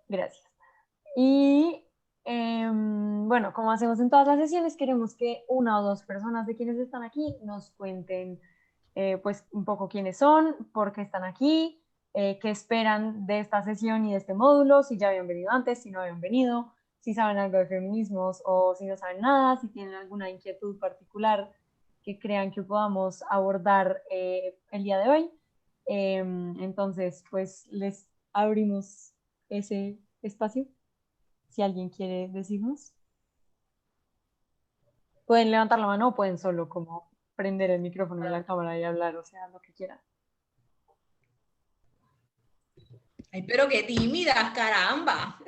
Gracias. Y bueno, como hacemos en todas las sesiones, queremos que una o dos personas de quienes están aquí nos cuenten pues un poco quiénes son, por qué están aquí, qué esperan de esta sesión y de este módulo, si ya habían venido antes, si no habían venido, si saben algo de feminismos o si no saben nada, si tienen alguna inquietud particular que crean que podamos abordar el día de hoy. Entonces, pues les abrimos ese espacio. Si alguien quiere decirnos, pueden levantar la mano o pueden solo como prender el micrófono de la cámara y hablar, o sea, lo que quieran. Ay, pero qué tímidas, caramba.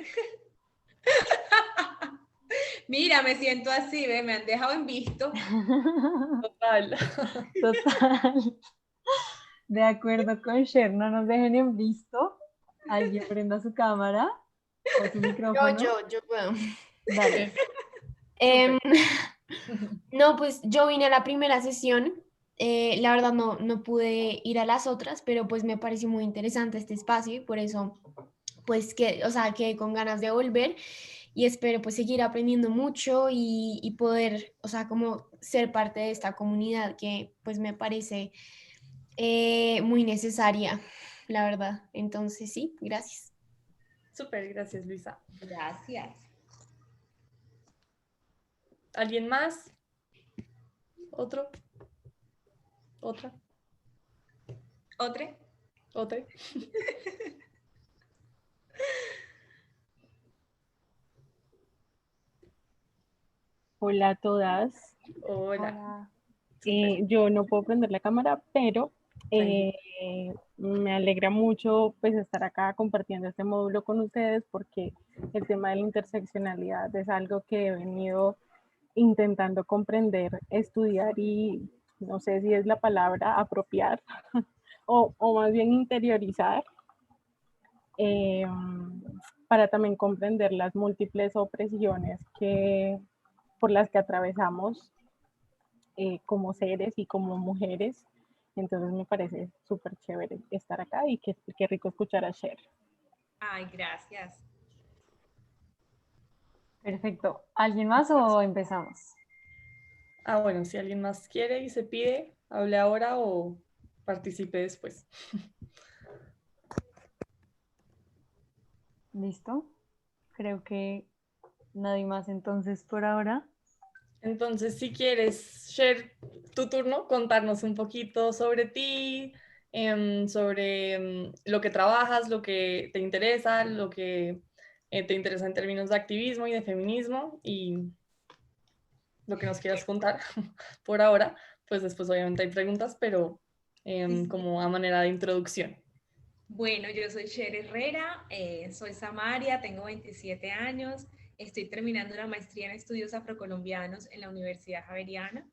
Mira, me siento así, ¿ve? Me han dejado en visto. Total. Total. De acuerdo con Cher, no nos dejen en visto. Alguien prenda su cámara o su micrófono. Yo puedo. Dale. Em, Súper. no, pues yo vine a la primera sesión. La verdad no pude ir a las otras, pero pues me pareció muy interesante este espacio y por eso pues que, o sea, quedé con ganas de volver y espero pues seguir aprendiendo mucho y poder, o sea, como ser parte de esta comunidad que pues me parece muy necesaria, la verdad. Entonces sí, gracias. Súper, gracias, Luisa. Gracias. ¿Alguien más? ¿Otro? ¿Otra? ¿Otra? ¿Otra? Hola a todas. Hola. Hola. Súper. Yo no puedo prender la cámara, pero Tranquilo. me alegra mucho pues estar acá compartiendo este módulo con ustedes porque el tema de la interseccionalidad es algo que he venido intentando comprender, estudiar y no sé si es la palabra apropiar o más bien interiorizar eh, para también comprender las múltiples opresiones por las que atravesamos como seres y como mujeres. Entonces me parece súper chévere estar acá y qué rico escuchar a Cher. Ay, gracias. Perfecto. ¿Alguien más o empezamos? Bueno, si alguien más quiere y se pide, hable ahora o participe después. ¿Listo? Creo que nadie más entonces por ahora. Entonces, si quieres, Cher, tu turno, contarnos un poquito sobre ti, sobre lo que trabajas, lo que te interesa, lo que te interesa en términos de activismo y de feminismo y lo que nos quieras contar por ahora. Pues después obviamente hay preguntas, pero Sí, sí. como a manera de introducción. Bueno, yo soy Cher Herrera, soy Samaria, tengo 27 años, estoy terminando una maestría en estudios afrocolombianos en la Universidad Javeriana.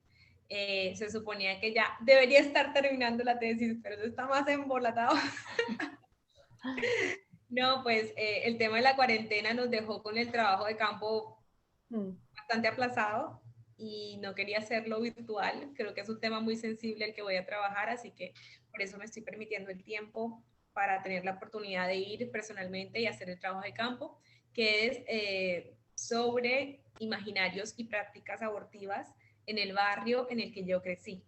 Se suponía que ya debería estar terminando la tesis, pero eso está más embolatado. No, pues el tema de la cuarentena nos dejó con el trabajo de campo Mm. bastante aplazado y no quería hacerlo virtual. Creo que es un tema muy sensible el que voy a trabajar, así que por eso me estoy permitiendo el tiempo para tener la oportunidad de ir personalmente y hacer el trabajo de campo, que es sobre imaginarios y prácticas abortivas en el barrio en el que yo crecí,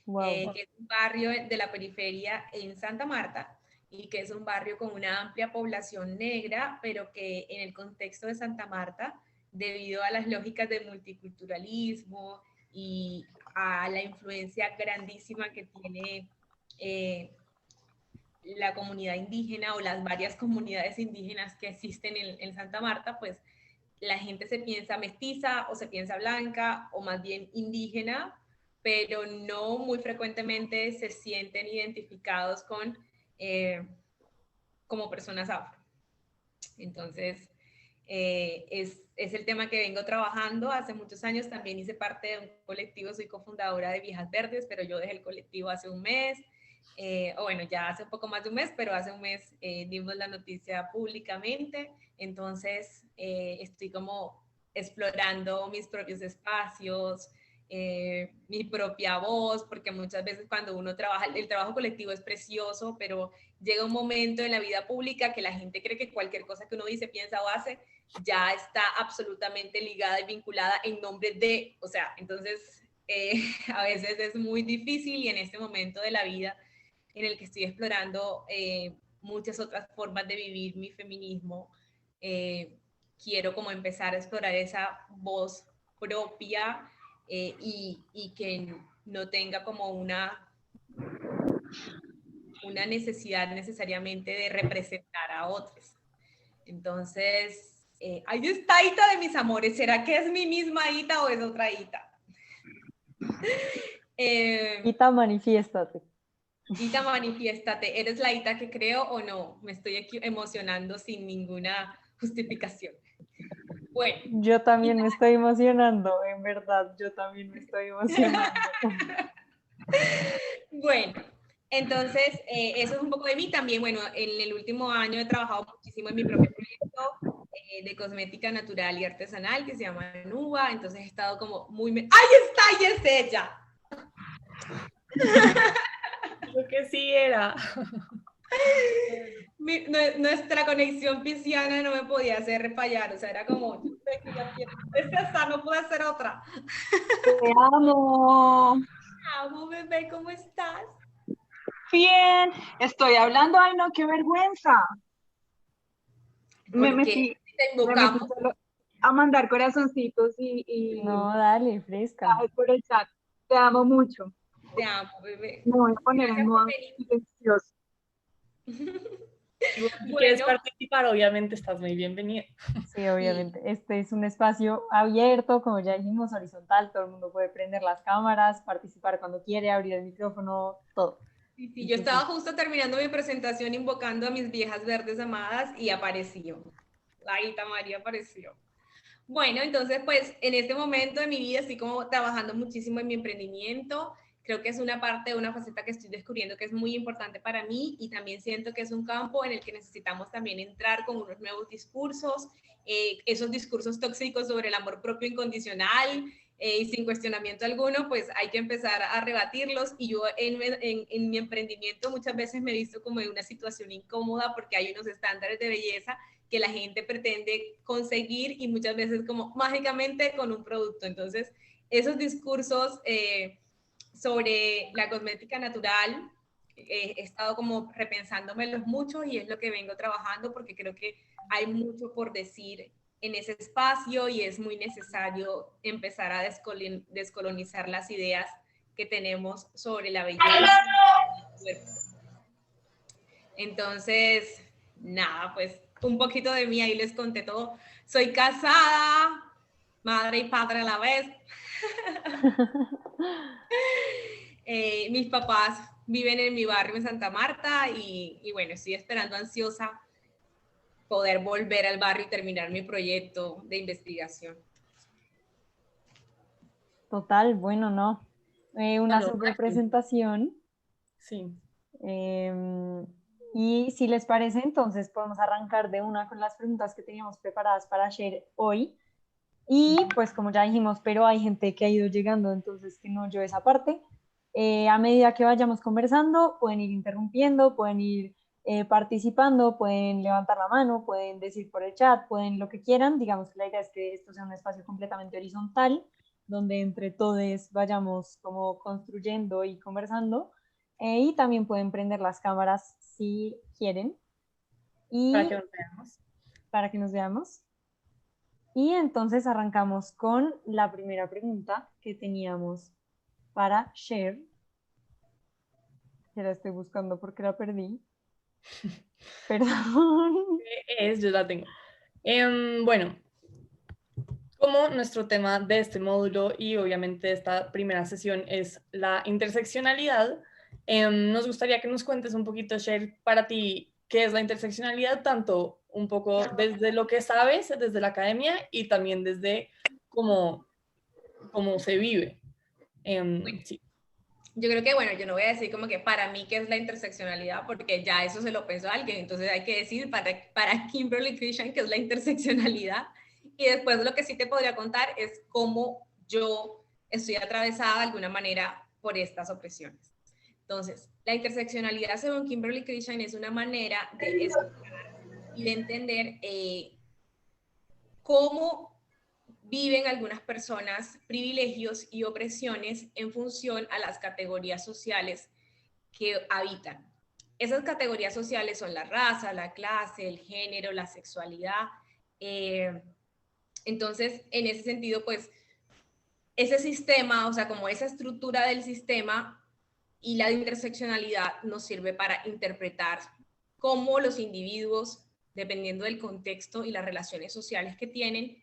Wow. que es un barrio de la periferia en Santa Marta y que es un barrio con una amplia población negra, pero que en el contexto de Santa Marta, debido a las lógicas de multiculturalismo y a la influencia grandísima que tiene eh, la comunidad indígena o las varias comunidades indígenas que existen en Santa Marta, pues la gente se piensa mestiza o se piensa blanca o más bien indígena, pero no muy frecuentemente se sienten identificados con como personas afro. Entonces, es el tema que vengo trabajando hace muchos años. También hice parte de un colectivo, soy cofundadora de Viejas Verdes, pero yo dejé el colectivo hace un mes. O bueno, ya hace un poco más de un mes, pero hace un mes dimos la noticia públicamente. Entonces, estoy como explorando mis propios espacios, mi propia voz, porque muchas veces cuando uno trabaja, el trabajo colectivo es precioso, pero llega un momento en la vida pública que la gente cree que cualquier cosa que uno dice, piensa o hace ya está absolutamente ligada y vinculada en nombre de, o sea, entonces a veces es muy difícil y en este momento de la vida en el que estoy explorando muchas otras formas de vivir mi feminismo, quiero como empezar a explorar esa voz propia y que no tenga como una necesidad necesariamente de representar a otros. Entonces, ahí está Ita de mis amores. ¿Será que es mi misma Ita o es otra Ita? Ita, manifiéstate. Ita, manifiéstate. ¿Eres la Ita que creo o no? Me estoy emocionando sin ninguna justificación. Bueno. Yo también me estoy emocionando, en verdad, yo también me estoy emocionando. Bueno, entonces, eso es un poco de mí también. Bueno, en el último año he trabajado muchísimo en mi propio proyecto de cosmética natural y artesanal que se llama Nuba, entonces he estado como muy... ¡Ahí está! ¡Ahí es ella! Lo que sí era. Nuestra conexión pisciana no me podía hacer fallar, o sea, era como, yo sé que ya quiero, es esta, no puedo hacer otra. Te amo. Te amo, bebé, ¿cómo estás? Bien, estoy hablando, ay no, qué vergüenza. Me metí solo a mandar corazoncitos y no, dale, fresca. por el chat. Te amo mucho. Te amo, bebé. Me voy a poner en modo silencioso. Si quieres participar, obviamente estás muy bienvenida. Sí, obviamente. Este es un espacio abierto, como ya dijimos, horizontal. Todo el mundo puede prender las cámaras, participar cuando quiere, abrir el micrófono, todo. Sí, yo estaba justo terminando mi presentación invocando a mis viejas verdes amadas y apareció. La Ita María apareció. Bueno, entonces pues en este momento de mi vida estoy como trabajando muchísimo en mi emprendimiento. Creo que es una parte, una faceta que estoy descubriendo que es muy importante para mí y también siento que es un campo en el que necesitamos también entrar con unos nuevos discursos, esos discursos tóxicos sobre el amor propio incondicional y sin cuestionamiento alguno, pues hay que empezar a rebatirlos y yo en mi emprendimiento muchas veces me he visto como en una situación incómoda porque hay unos estándares de belleza que la gente pretende conseguir y muchas veces como mágicamente con un producto. Entonces, esos discursos sobre la cosmética natural, he estado como repensándomelos mucho y es lo que vengo trabajando porque creo que hay mucho por decir en ese espacio y es muy necesario empezar a descolonizar las ideas que tenemos sobre la belleza. Entonces, nada, pues un poquito de mí, ahí les conté todo. Soy casada, madre y padre a la vez. Mis papás viven en mi barrio en Santa Marta y bueno, estoy esperando ansiosa poder volver al barrio y terminar mi proyecto de investigación. Total, bueno, ¿no? Una super presentación. Sí. Y si les parece, entonces podemos arrancar de una con las preguntas que teníamos preparadas para share hoy. Y pues como ya dijimos, pero hay gente que ha ido llegando, entonces que no yo esa parte. A medida que vayamos conversando, pueden ir interrumpiendo, pueden ir participando, pueden levantar la mano, pueden decir por el chat, pueden lo que quieran. Digamos que la idea es que esto sea un espacio completamente horizontal, donde entre todos vayamos como construyendo y conversando. Y también pueden prender las cámaras si quieren. Y para que nos veamos. Para que nos veamos. Y entonces arrancamos con la primera pregunta que teníamos para share. Que la estoy buscando porque la perdí. Perdón. Yo la tengo. Bueno, como nuestro tema de este módulo y obviamente esta primera sesión es la interseccionalidad, nos gustaría que nos cuentes un poquito, Cher, para ti, qué es la interseccionalidad, tanto un poco desde lo que sabes, desde la academia y también desde cómo se vive. Sí. Yo creo que, bueno, yo no voy a decir como que para mí qué es la interseccionalidad, porque ya eso se lo pensó alguien, entonces hay que decir para Kimberly Christian qué es la interseccionalidad. Y después lo que sí te podría contar es cómo yo estoy atravesada de alguna manera por estas opresiones. Entonces, la interseccionalidad, según Kimberly Crenshaw, es una manera de explicar y de entender cómo viven algunas personas privilegios y opresiones en función a las categorías sociales que habitan. Esas categorías sociales son la raza, la clase, el género, la sexualidad. Entonces, en ese sentido, pues, ese sistema, o sea, como esa estructura del sistema y la interseccionalidad nos sirve para interpretar cómo los individuos, dependiendo del contexto y las relaciones sociales que tienen,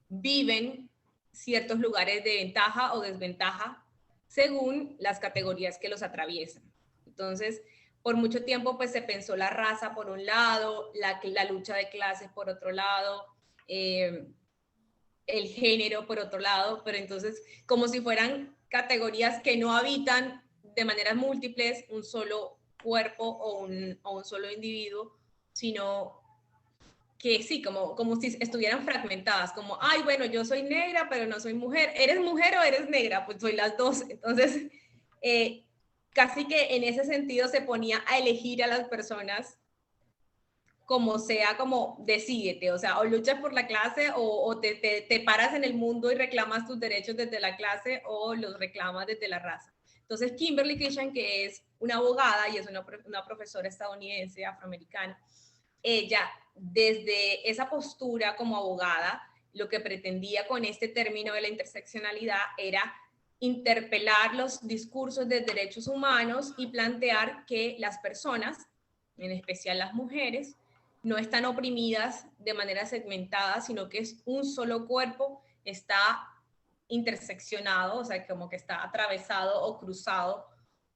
viven ciertos lugares de ventaja o desventaja según las categorías que los atraviesan. Entonces, por mucho tiempo pues se pensó la raza por un lado, la lucha de clases por otro lado, el género por otro lado, pero entonces como si fueran categorías que no habitan de maneras múltiples un solo cuerpo o un solo individuo, sino que sí, como si estuvieran fragmentadas, como, ay, bueno, yo soy negra, pero no soy mujer. ¿Eres mujer o eres negra? Pues soy las dos. Entonces, casi que en ese sentido se ponía a elegir a las personas como sea, como decídete, o sea, o luchas por la clase o te paras en el mundo y reclamas tus derechos desde la clase o los reclamas desde la raza. Entonces, Kimberly Crenshaw, que es una abogada y es una profesora estadounidense, afroamericana, ella, desde esa postura como abogada, lo que pretendía con este término de la interseccionalidad era interpelar los discursos de derechos humanos y plantear que las personas, en especial las mujeres, no están oprimidas de manera segmentada, sino que es un solo cuerpo, está interseccionado, o sea, como que está atravesado o cruzado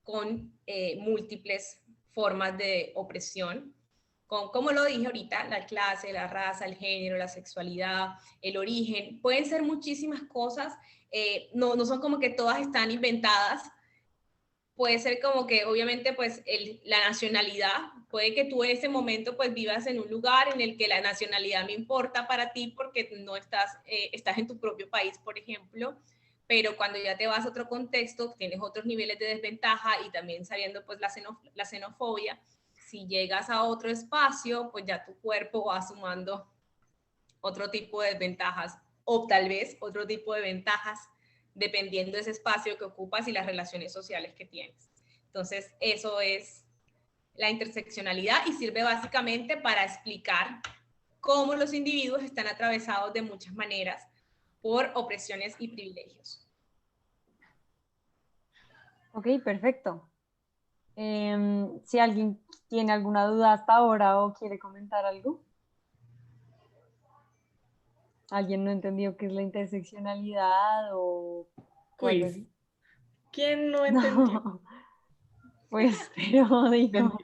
con múltiples formas de opresión, con, como lo dije ahorita, la clase, la raza, el género, la sexualidad, el origen, pueden ser muchísimas cosas, no son como que todas están inventadas, puede ser como que obviamente pues la nacionalidad, puede que tú en ese momento pues vivas en un lugar en el que la nacionalidad no importa para ti porque no estás en tu propio país, por ejemplo, pero cuando ya te vas a otro contexto, tienes otros niveles de desventaja y también sabiendo pues la xenofobia, si llegas a otro espacio, pues ya tu cuerpo va sumando otro tipo de desventajas o tal vez otro tipo de ventajas dependiendo de ese espacio que ocupas y las relaciones sociales que tienes. Entonces, eso es la interseccionalidad y sirve básicamente para explicar cómo los individuos están atravesados de muchas maneras por opresiones y privilegios. Ok, perfecto. Si alguien tiene alguna duda hasta ahora o quiere comentar algo. ¿Alguien no entendió qué es la interseccionalidad o algo así? ¿Quién no entendió? No, pues, pero digo.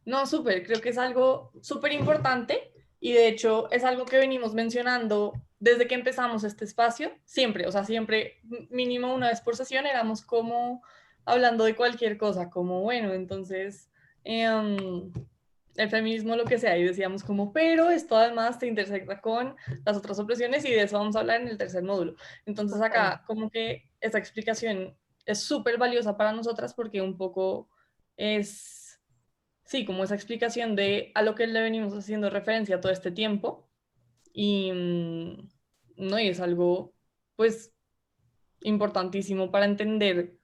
No, súper, creo que es algo súper importante y de hecho es algo que venimos mencionando desde que empezamos este espacio, siempre, o sea, siempre mínimo una vez por sesión éramos como hablando de cualquier cosa, como bueno, entonces el feminismo, lo que sea, y decíamos como, pero esto además te intersecta con las otras opresiones y de eso vamos a hablar en el tercer módulo. Entonces acá como que esa explicación es súper valiosa para nosotras porque un poco es, sí, como esa explicación de a lo que le venimos haciendo referencia todo este tiempo y, ¿no? Y es algo, pues, importantísimo para entender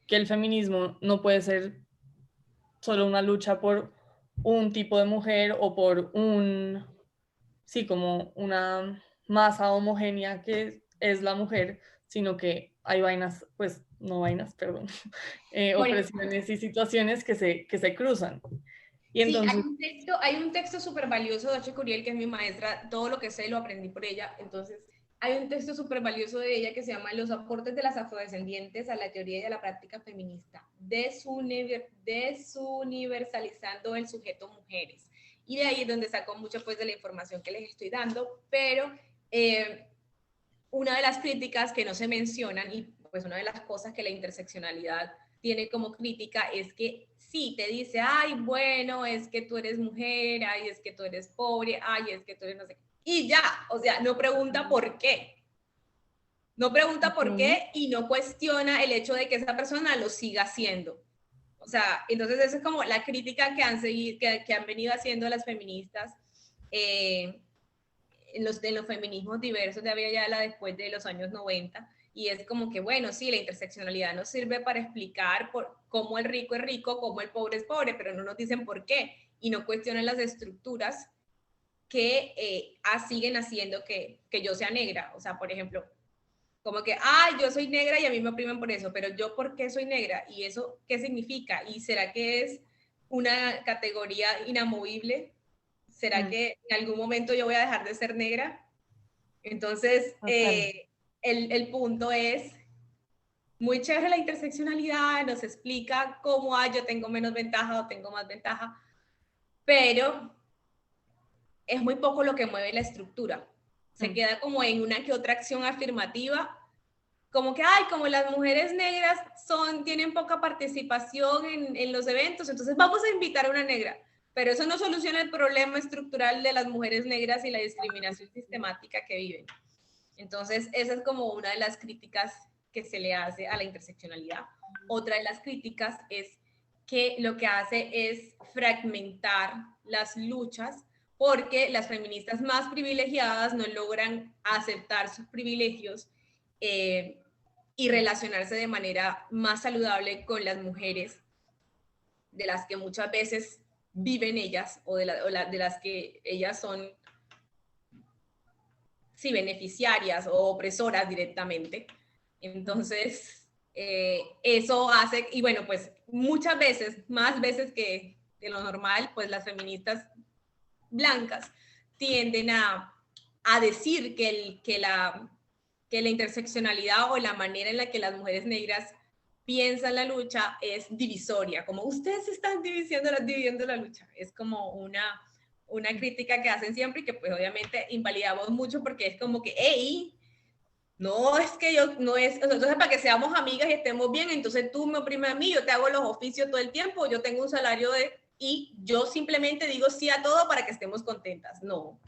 que el feminismo no puede ser solo una lucha por un tipo de mujer o por sí, como una masa homogénea que es la mujer, sino que hay vainas, pues no vainas, perdón, opresiones y situaciones que se cruzan. Y entonces, sí, hay un texto súper valioso de H. Curiel, que es mi maestra, todo lo que sé lo aprendí por ella, entonces hay un texto súper valioso de ella que se llama Los aportes de las afrodescendientes a la teoría y a la práctica feminista, desuniversalizando el sujeto mujeres. Y de ahí es donde saco mucho pues de la información que les estoy dando, pero una de las críticas que no se mencionan y pues una de las cosas que la interseccionalidad tiene como crítica es que sí, te dice, ay, bueno, es que tú eres mujer, ay, es que tú eres pobre, ay, es que tú eres no sé qué. Y ya, o sea, no pregunta por qué. No pregunta por qué y no cuestiona el hecho de que esa persona lo siga haciendo. O sea, entonces esa es como la crítica que han venido haciendo las feministas en los feminismos diversos de Abya Yala después de los años 90. Y es como que, bueno, sí, la interseccionalidad nos sirve para explicar cómo el rico es rico, cómo el pobre es pobre, pero no nos dicen por qué y no cuestionan las estructuras que siguen haciendo que yo sea negra. O sea, por ejemplo, como que, yo soy negra y a mí me oprimen por eso, pero yo, ¿por qué soy negra? ¿Y eso qué significa? ¿Y será que es una categoría inamovible? ¿Será que en algún momento yo voy a dejar de ser negra? Entonces, el punto es, muy chévere la interseccionalidad, nos explica cómo yo tengo menos ventaja o tengo más ventaja, pero es muy poco lo que mueve la estructura. Se queda como en una que otra acción afirmativa, como que, como las mujeres negras tienen poca participación en los eventos, entonces vamos a invitar a una negra. Pero eso no soluciona el problema estructural de las mujeres negras y la discriminación sistemática que viven. Entonces, esa es como una de las críticas que se le hace a la interseccionalidad. Otra de las críticas es que lo que hace es fragmentar las luchas porque las feministas más privilegiadas no logran aceptar sus privilegios y relacionarse de manera más saludable con las mujeres de las que muchas veces viven ellas o de las que ellas son beneficiarias o opresoras directamente. Entonces, eso hace, y bueno, pues muchas veces, más veces que de lo normal, pues las feministas blancas tienden a decir que la interseccionalidad o la manera en la que las mujeres negras piensan la lucha es divisoria, como ustedes están dividiendo la lucha. Es como una crítica que hacen siempre y que pues obviamente invalidamos mucho porque es como que, no es que entonces para que seamos amigas y estemos bien, entonces tú me oprimes a mí, yo te hago los oficios todo el tiempo, yo tengo un salario y yo simplemente digo sí a todo para que estemos contentas. No. O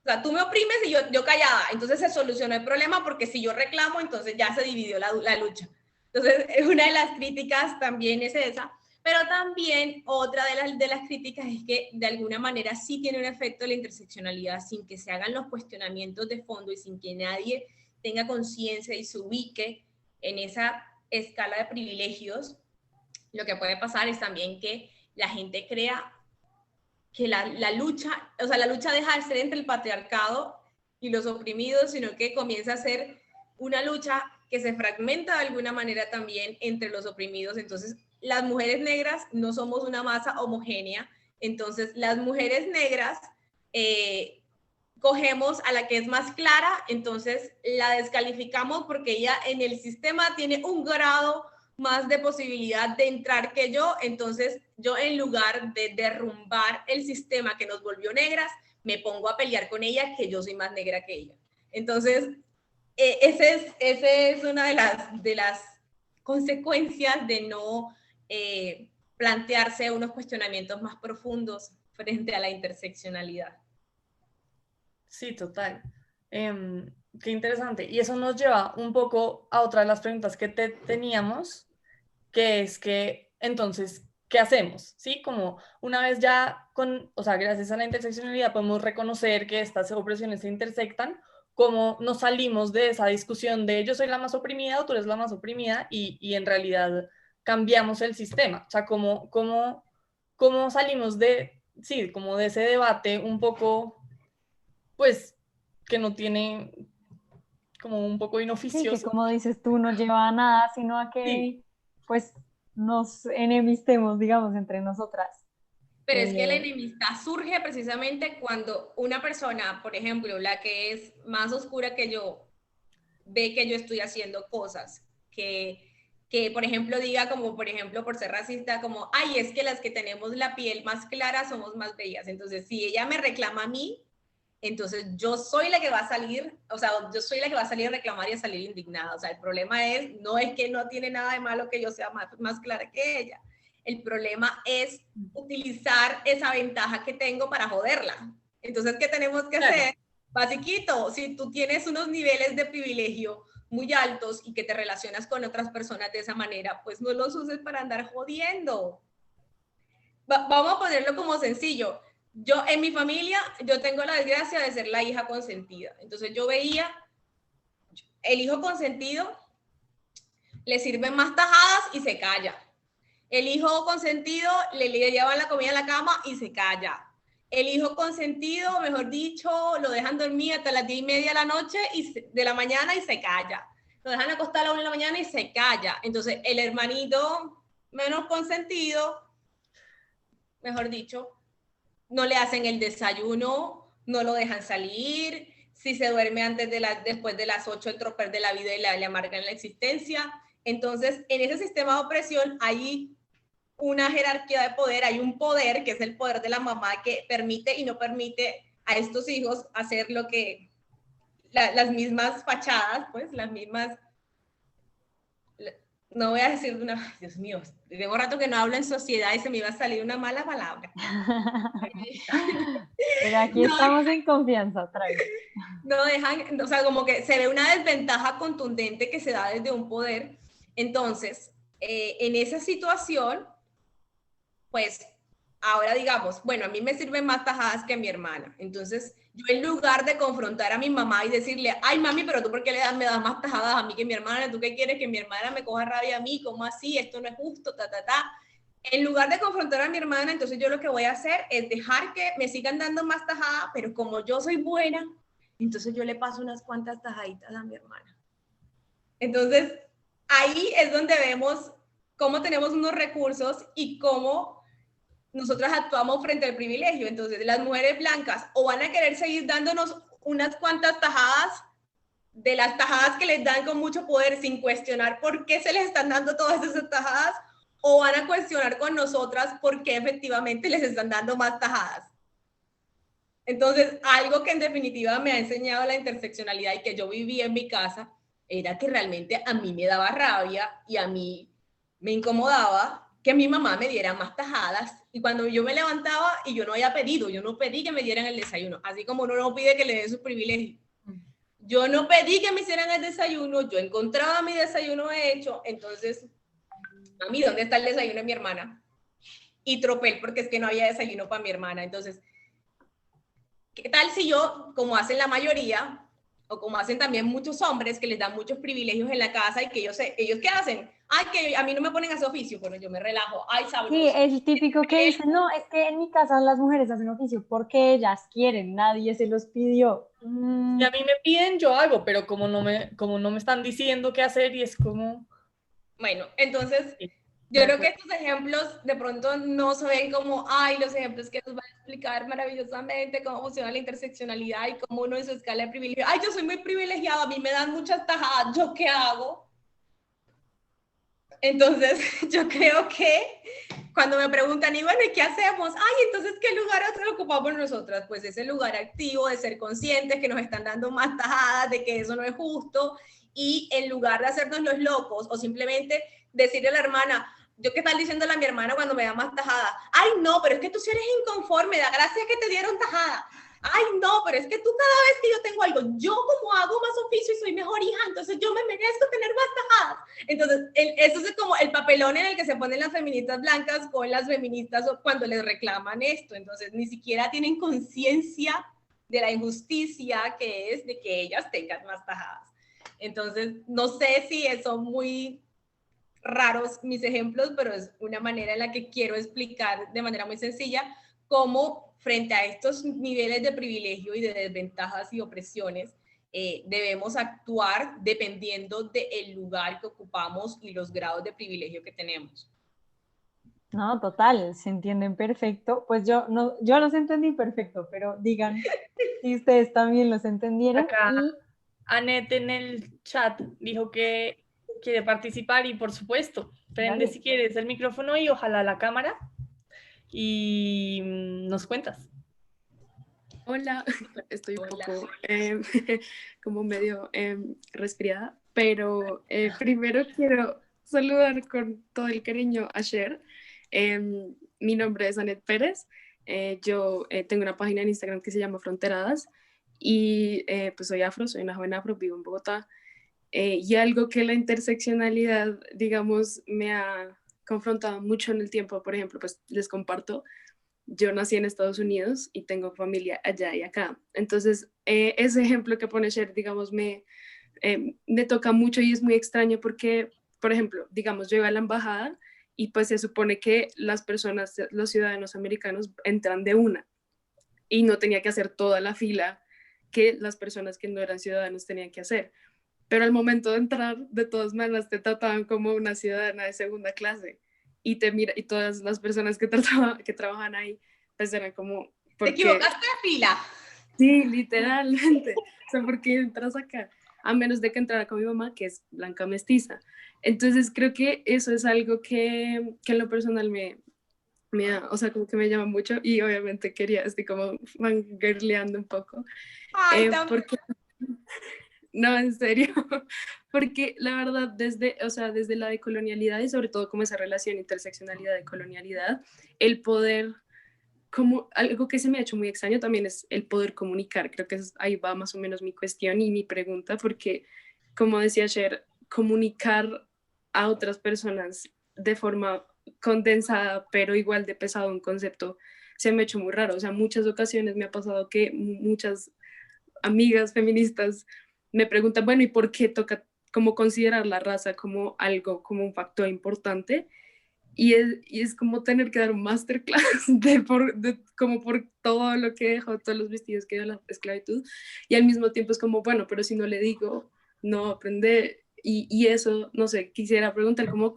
sea, tú me oprimes y yo callada, entonces se solucionó el problema porque si yo reclamo, entonces ya se dividió la lucha. Entonces, una de las críticas también es esa, pero también otra de las críticas es que de alguna manera sí tiene un efecto la interseccionalidad sin que se hagan los cuestionamientos de fondo y sin que nadie tenga conciencia y se ubique en esa escala de privilegios. Lo que puede pasar es también que la gente crea que la lucha deja de ser entre el patriarcado y los oprimidos, sino que comienza a ser una lucha que se fragmenta de alguna manera también entre los oprimidos. Entonces, las mujeres negras no somos una masa homogénea, entonces las mujeres negras cogemos a la que es más clara, entonces la descalificamos porque ella en el sistema tiene un grado más de posibilidad de entrar que yo, entonces yo en lugar de derrumbar el sistema que nos volvió negras, me pongo a pelear con ella que yo soy más negra que ella. Entonces, esa es una de las consecuencias de no plantearse unos cuestionamientos más profundos frente a la interseccionalidad. Sí, total. Qué interesante. Y eso nos lleva un poco a otra de las preguntas que teníamos, que es que, entonces, ¿qué hacemos? ¿Sí? Como una vez ya gracias a la interseccionalidad podemos reconocer que estas opresiones se intersectan, ¿cómo nos salimos de esa discusión de yo soy la más oprimida o tú eres la más oprimida y en realidad cambiamos el sistema? O sea, ¿cómo salimos como de ese debate un poco, pues, que no tiene, como un poco inoficioso? Sí, que como dices tú, no lleva a nada, sino a que, pues, nos enemistemos, digamos, entre nosotras. Pero es que la enemistad surge precisamente cuando una persona, por ejemplo, la que es más oscura que yo, ve que yo estoy haciendo cosas que por ejemplo, diga como, por ejemplo, por ser racista, como, es que las que tenemos la piel más clara somos más bellas. Entonces, si ella me reclama a mí, entonces yo soy la que va a salir, yo soy la que va a salir a reclamar y a salir indignada. O sea, el problema no es que no tiene nada de malo que yo sea más clara que ella. El problema es utilizar esa ventaja que tengo para joderla. Entonces, ¿qué tenemos que hacer? Basiquito, si tú tienes unos niveles de privilegio muy altos y que te relacionas con otras personas de esa manera, pues no los uses para andar jodiendo. Vamos a ponerlo como sencillo. Yo, en mi familia, yo tengo la desgracia de ser la hija consentida. Entonces yo veía, el hijo consentido le sirven más tajadas y se calla. El hijo consentido le llevan la comida a la cama y se calla. El hijo consentido, mejor dicho, lo dejan dormir hasta las 10:30 de la noche de la mañana y se calla. Lo dejan acostar a la 1 de la mañana y se calla. Entonces, el hermanito menos consentido, mejor dicho, no le hacen el desayuno, no lo dejan salir. Si se duerme después de las 8, el tropel de la vida y le amargan la existencia. Entonces, en ese sistema de opresión hay una jerarquía de poder, hay un poder que es el poder de la mamá que permite y no permite a estos hijos hacer lo que las mismas fachadas, pues las mismas, no voy a decir una, Dios mío, tengo rato que no hablo en sociedad y se me iba a salir una mala palabra. Pero aquí estamos en confianza, tranqui. No dejan, o sea, como que se ve una desventaja contundente que se da desde un poder. Entonces, en esa situación, pues ahora digamos, bueno, a mí me sirven más tajadas que a mi hermana. Entonces, yo en lugar de confrontar a mi mamá y decirle, ay mami, pero tú por qué me das más tajadas a mí que a mi hermana, ¿tú qué quieres que mi hermana me coja rabia a mí? ¿Cómo así? Esto no es justo, En lugar de confrontar a mi hermana, entonces yo lo que voy a hacer es dejar que me sigan dando más tajadas, pero como yo soy buena, entonces yo le paso unas cuantas tajaditas a mi hermana. Entonces, ahí es donde vemos cómo tenemos unos recursos y cómo nosotras actuamos frente al privilegio. Entonces, las mujeres blancas o van a querer seguir dándonos unas cuantas tajadas de las tajadas que les dan con mucho poder sin cuestionar por qué se les están dando todas esas tajadas, o van a cuestionar con nosotras por qué efectivamente les están dando más tajadas. Entonces, algo que en definitiva me ha enseñado la interseccionalidad y que yo viví en mi casa era que realmente a mí me daba rabia y a mí me incomodaba que mi mamá me diera más tajadas, y cuando yo me levantaba y yo no había pedido, yo no pedí que me dieran el desayuno, así como uno no pide que le den sus privilegios. Yo no pedí que me hicieran el desayuno, yo encontraba mi desayuno hecho. Entonces, a mí, ¿dónde está el desayuno de mi hermana? Y tropel, porque es que no había desayuno para mi hermana. Entonces, ¿qué tal si yo, como hacen la mayoría, o como hacen también muchos hombres que les dan muchos privilegios en la casa y que ellos ¿qué hacen? Ay, que a mí no me ponen a ese oficio. Bueno, yo me relajo. Ay, sabroso. Sí, el típico que dice, no, es que en mi casa las mujeres hacen oficio porque ellas quieren, nadie se los pidió. Si a mí me piden, yo hago, pero como no me están diciendo qué hacer, y es como... Bueno, entonces, yo creo que estos ejemplos de pronto no se ven como, ay, los ejemplos que nos van a explicar maravillosamente cómo funciona la interseccionalidad y cómo uno en su escala de privilegio, ay, yo soy muy privilegiado, a mí me dan muchas tajadas, ¿yo qué hago? Entonces, yo creo que cuando me preguntan, y bueno, ¿y qué hacemos? Ay, entonces, ¿qué lugar ocupamos nosotras? Pues ese lugar activo de ser conscientes que nos están dando más tajadas, de que eso no es justo, y en lugar de hacernos los locos o simplemente decirle a la hermana, yo qué están diciéndole a mi hermana cuando me da más tajada, ay, no, pero es que tú sí eres inconforme, da gracia que te dieron tajada. Ay, no, pero es que tú cada vez que yo tengo algo, yo como hago más oficio y soy mejor hija, entonces yo me merezco tener más tajadas. Entonces, eso es como el papelón en el que se ponen las feministas blancas con las feministas cuando les reclaman esto. Entonces, ni siquiera tienen conciencia de la injusticia que es de que ellas tengan más tajadas. Entonces, no sé si son muy raros mis ejemplos, pero es una manera en la que quiero explicar de manera muy sencilla cómo frente a estos niveles de privilegio y de desventajas y opresiones, debemos actuar dependiendo del lugar que ocupamos y los grados de privilegio que tenemos. No, total, se entienden perfecto. Pues yo los entendí perfecto, pero digan si ustedes también los entendieron. Acá Annette en el chat dijo que quiere participar y por supuesto, prende si quieres el micrófono y ojalá la cámara y nos cuentas. Hola, estoy un poco como medio resfriada, pero primero quiero saludar con todo el cariño a Cher. Mi nombre es Annette Pérez, yo tengo una página en Instagram que se llama Fronteradas y pues soy afro, soy una joven afro, vivo en Bogotá Y algo que la interseccionalidad, digamos, me ha confrontado mucho en el tiempo, por ejemplo, pues les comparto, yo nací en Estados Unidos y tengo familia allá y acá. Entonces, ese ejemplo que pone Cher, digamos, me toca mucho y es muy extraño porque, por ejemplo, digamos, yo iba a la embajada y pues se supone que las personas, los ciudadanos americanos entran de una y no tenía que hacer toda la fila que las personas que no eran ciudadanos tenían que hacer. Pero al momento de entrar, de todas maneras, te trataban como una ciudadana de segunda clase y y todas las personas que trabajan ahí, pues eran como, Te equivocaste de fila. Sí, literalmente. O sea, ¿por qué entras acá? A menos de que entrara con mi mamá, que es blanca mestiza. Entonces, creo que eso es algo que en lo personal o sea, como que me llama mucho y obviamente estoy como fangirleando un poco. Ay, Porque, no, en serio, porque la verdad, o sea, desde la decolonialidad y sobre todo como esa relación interseccionalidad de colonialidad, el poder como algo que se me ha hecho muy extraño también es el poder comunicar. Creo que ahí va más o menos mi cuestión y mi pregunta, porque como decía Cher, comunicar a otras personas de forma condensada, pero igual de pesado un concepto, se me ha hecho muy raro. O sea, muchas ocasiones me ha pasado que muchas amigas feministas me preguntan, bueno, ¿y por qué toca como considerar la raza como algo, como un factor importante? Y es como tener que dar un masterclass como por todo lo que dejó, todos los vestidos que dio la esclavitud. Y al mismo tiempo es como, bueno, pero si no le digo, no aprende. Y eso, no sé, quisiera preguntar cómo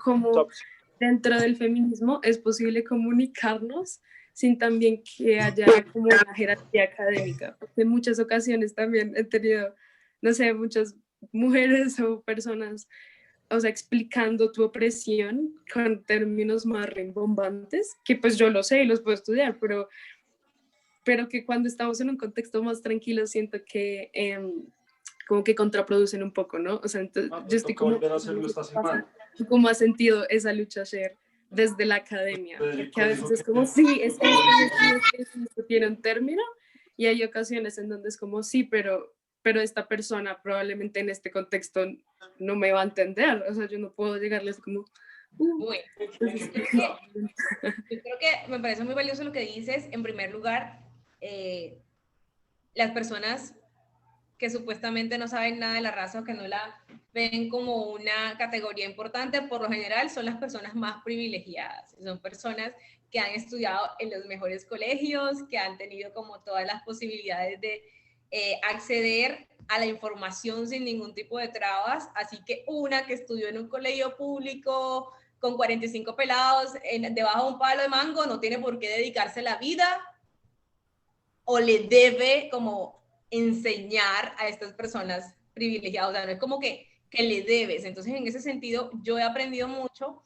dentro del feminismo es posible comunicarnos sin también que haya como una jerarquía académica. Porque en muchas ocasiones también he tenido, no sé, muchas mujeres o personas, o sea, explicando tu opresión con términos más rimbombantes, que pues yo lo sé y los puedo estudiar, pero que cuando estamos en un contexto más tranquilo siento que como que contraproducen un poco, ¿no? O sea, entonces, yo estoy como, ¿cómo ha sentido esa lucha ayer desde la academia? Porque a veces es como, sí, es que esto tiene un término, y hay ocasiones en donde es como, sí, pero esta persona probablemente en este contexto no me va a entender, o sea, yo no puedo llegarles como... Uy, yo creo que me parece muy valioso lo que dices. En primer lugar, las personas que supuestamente no saben nada de la raza o que no la ven como una categoría importante, por lo general son las personas más privilegiadas. Son personas que han estudiado en los mejores colegios, que han tenido como todas las posibilidades de acceder a la información sin ningún tipo de trabas. Así que una que estudió en un colegio público con 45 pelados debajo de un palo de mango no tiene por qué dedicarse la vida o le debe como enseñar a estas personas privilegiadas. O sea, no es como que le debes. Entonces, en ese sentido, yo he aprendido mucho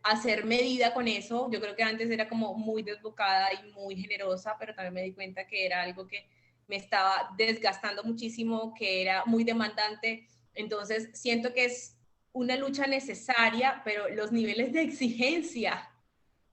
a ser medida con eso. Yo creo que antes era como muy desbocada y muy generosa, pero también me di cuenta que era algo que me estaba desgastando muchísimo, que era muy demandante. Entonces, siento que es una lucha necesaria, pero los niveles de exigencia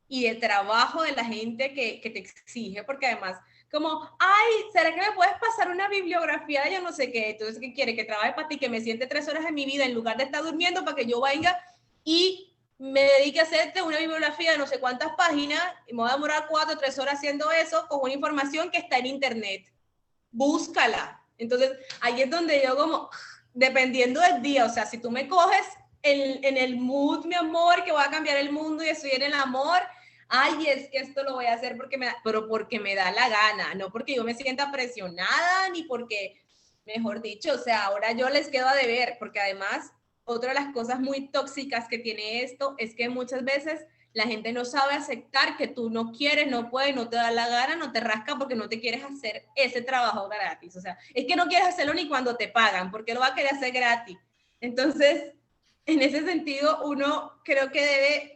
y de trabajo de la gente que te exige, porque además, como, ay, ¿será que me puedes pasar una bibliografía de yo no sé qué? Entonces, ¿qué quiere? Que trabaje para ti, que me siente 3 horas de mi vida en lugar de estar durmiendo para que yo venga y me dedique a hacerte una bibliografía de no sé cuántas páginas y me voy a demorar 4 o 3 horas haciendo eso con una información que está en internet. Búscala. Entonces, ahí es donde yo como, dependiendo del día, o sea, si tú me coges en el mood, mi amor, que voy a cambiar el mundo y estoy en el amor, ay, es que esto lo voy a hacer pero porque me da la gana, no porque yo me sienta presionada, ni porque, mejor dicho, o sea, ahora yo les quedo a deber, porque además, otra de las cosas muy tóxicas que tiene esto es que muchas veces la gente no sabe aceptar que tú no quieres, no puedes, no te da la gana, no te rasca porque no te quieres hacer ese trabajo gratis. O sea, es que no quieres hacerlo ni cuando te pagan, porque lo va a querer hacer gratis. Entonces, en ese sentido, uno creo que debe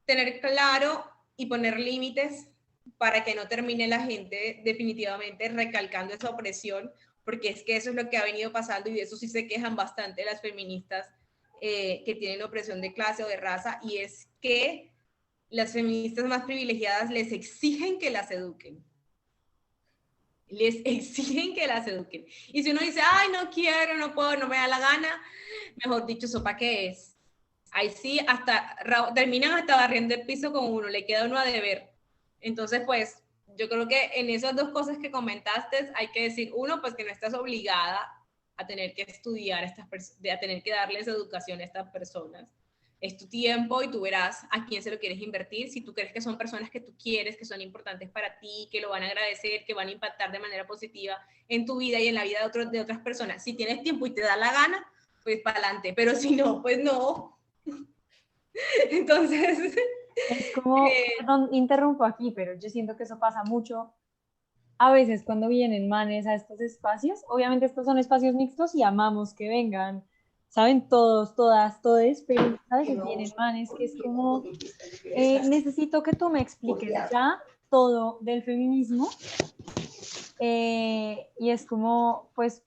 tener claro y poner límites para que no termine la gente definitivamente recalcando esa opresión, porque es que eso es lo que ha venido pasando y de eso sí se quejan bastante las feministas que tienen opresión de clase o de raza, y es que las feministas más privilegiadas les exigen que las eduquen. les exigen que las eduquen. Y si uno dice, ay, no quiero, no puedo, no me da la gana, mejor dicho, ¿sopa qué es? Ahí sí, terminan hasta barriendo el piso con uno, le queda uno a deber. Entonces, pues, yo creo que en esas dos cosas que comentaste, hay que decir, uno, pues que no estás obligada a tener que estudiar a tener que darles educación a estas personas. Es tu tiempo y tú verás a quién se lo quieres invertir. Si tú crees que son personas que tú quieres, que son importantes para ti, que lo van a agradecer, que van a impactar de manera positiva en tu vida y en la vida de otras personas. Si tienes tiempo y te da la gana, pues para adelante. Pero si no, pues no. Entonces... Es como, perdón, interrumpo aquí, pero yo siento que eso pasa mucho a veces cuando vienen manes a estos espacios. Obviamente estos son espacios mixtos y amamos que vengan, saben, todos, todas, todes, pero a veces vienen manes que es como, necesito que tú me expliques ya todo del feminismo, y es como, pues,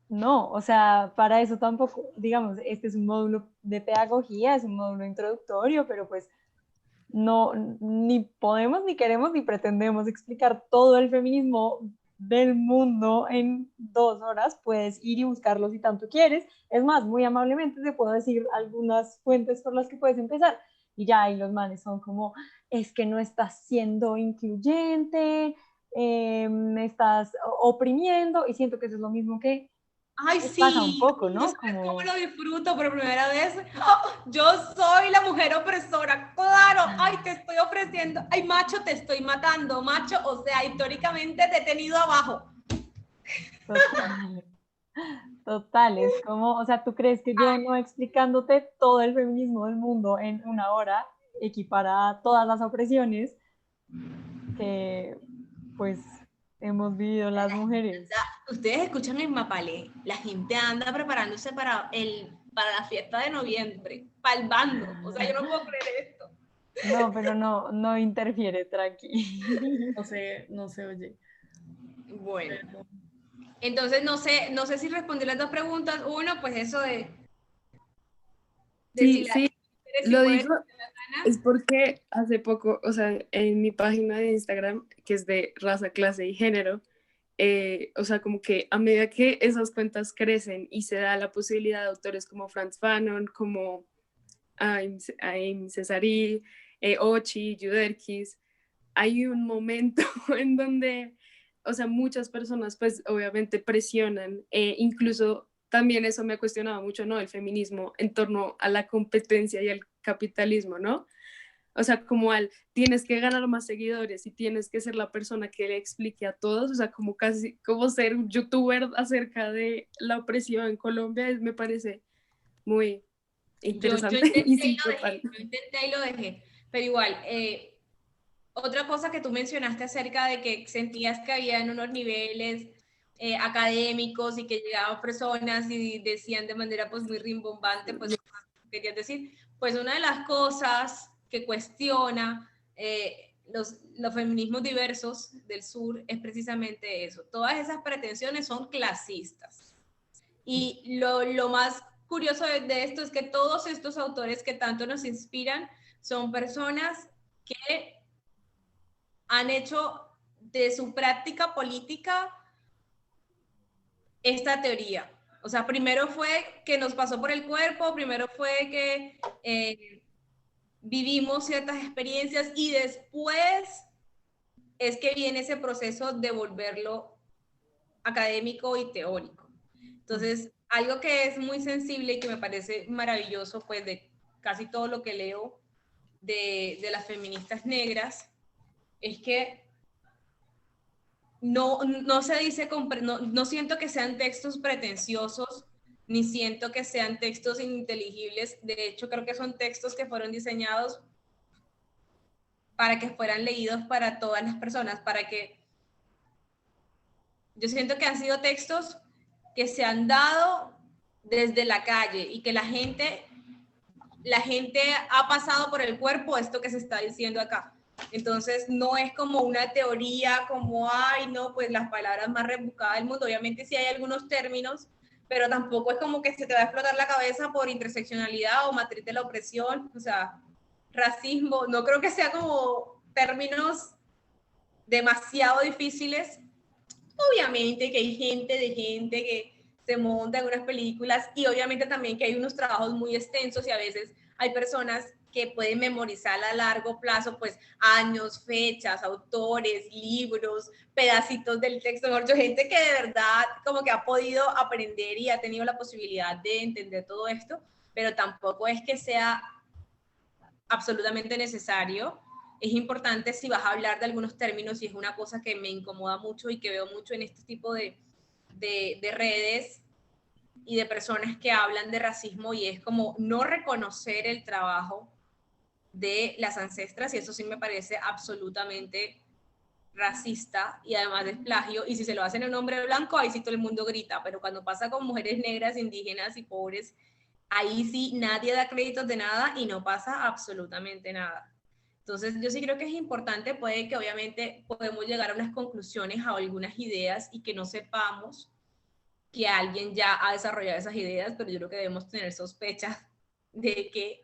no, o sea, para eso tampoco, digamos, este es un módulo de pedagogía, es un módulo introductorio, pero pues no, ni podemos, ni queremos, ni pretendemos explicar todo el feminismo del mundo en 2 horas. Puedes ir y buscarlo si tanto quieres. Es más, muy amablemente te puedo decir algunas fuentes por las que puedes empezar. Y ya, y los manes son como, es que no estás siendo incluyente, me estás oprimiendo, y siento que eso es lo mismo que ay, pasa un sí, poco, yo ¿no? sabes cómo lo disfruto por primera vez. ¡Oh! Yo soy la mujer opresora, claro, ay, te estoy ofreciendo, ay, macho, te estoy matando, macho, o sea, históricamente te he tenido abajo. Total. Total, es como, o sea, ¿tú crees que yo no explicándote todo el feminismo del mundo en 1 hora equipara todas las opresiones que, pues, hemos vivido las mujeres? Ustedes escuchan en Mapalé, la gente anda preparándose para la fiesta de noviembre, para el bando, o sea, yo no puedo creer esto. No, pero no, no interfiere, tranqui. No se oye. Bueno, entonces no sé si respondí las dos preguntas. Uno, pues eso de Sí, si sí, si lo puedes digo es porque hace poco, o sea, en mi página de Instagram, que es de raza, clase y género, o sea, como que a medida que esas cuentas crecen y se da la posibilidad de autores como Franz Fanon, como Aim Cesari, Ochi, Juderkis, hay un momento en donde, o sea, muchas personas pues obviamente presionan, incluso también eso me ha cuestionado mucho, ¿no? El feminismo en torno a la competencia y al capitalismo, ¿no? O sea, como tienes que ganar más seguidores y tienes que ser la persona que le explique a todos, o sea, como casi, como ser un youtuber acerca de la opresión en Colombia, me parece muy interesante. yo intenté y lo dejé, pero igual, otra cosa que tú mencionaste acerca de que sentías que había en unos niveles académicos y que llegaban personas y decían de manera pues muy rimbombante, pues querías decir, pues una de las cosas que cuestiona los feminismos diversos del sur es precisamente eso. Todas esas pretensiones son clasistas. Y lo más curioso de esto es que todos estos autores que tanto nos inspiran son personas que han hecho de su práctica política esta teoría. O sea, primero fue que nos pasó por el cuerpo, primero fue que vivimos ciertas experiencias y después es que viene ese proceso de volverlo académico y teórico. Entonces, algo que es muy sensible y que me parece maravilloso, pues de casi todo lo que leo de las feministas negras, es que no se dice, no siento que sean textos pretenciosos, ni siento que sean textos ininteligibles. De hecho, creo que son textos que fueron diseñados para que fueran leídos para todas las personas, yo siento que han sido textos que se han dado desde la calle y que la gente ha pasado por el cuerpo esto que se está diciendo acá. Entonces, no es como una teoría como, ay, no, pues las palabras más rebuscadas del mundo. Obviamente sí hay algunos términos, pero tampoco es como que se te va a explotar la cabeza por interseccionalidad o matriz de la opresión, o sea, racismo. No creo que sea como términos demasiado difíciles obviamente que hay gente que se monta en unas películas y obviamente también que hay unos trabajos muy extensos y a veces hay personas que pueden memorizar a largo plazo, pues años, fechas, autores, libros, pedacitos del texto, gente que de verdad como que ha podido aprender y ha tenido la posibilidad de entender todo esto, pero tampoco es que sea absolutamente necesario. Es importante si vas a hablar de algunos términos y es una cosa que me incomoda mucho y que veo mucho en este tipo de redes y de personas que hablan de racismo y es como no reconocer el trabajo de las ancestras y eso sí me parece absolutamente racista y además es plagio y si se lo hacen a un hombre blanco ahí sí todo el mundo grita, pero cuando pasa con mujeres negras, indígenas y pobres ahí sí nadie da créditos de nada y no pasa absolutamente nada. Entonces yo sí creo que es importante, puede que obviamente podemos llegar a unas conclusiones, a algunas ideas y que no sepamos que alguien ya ha desarrollado esas ideas, pero yo creo que debemos tener sospechas de que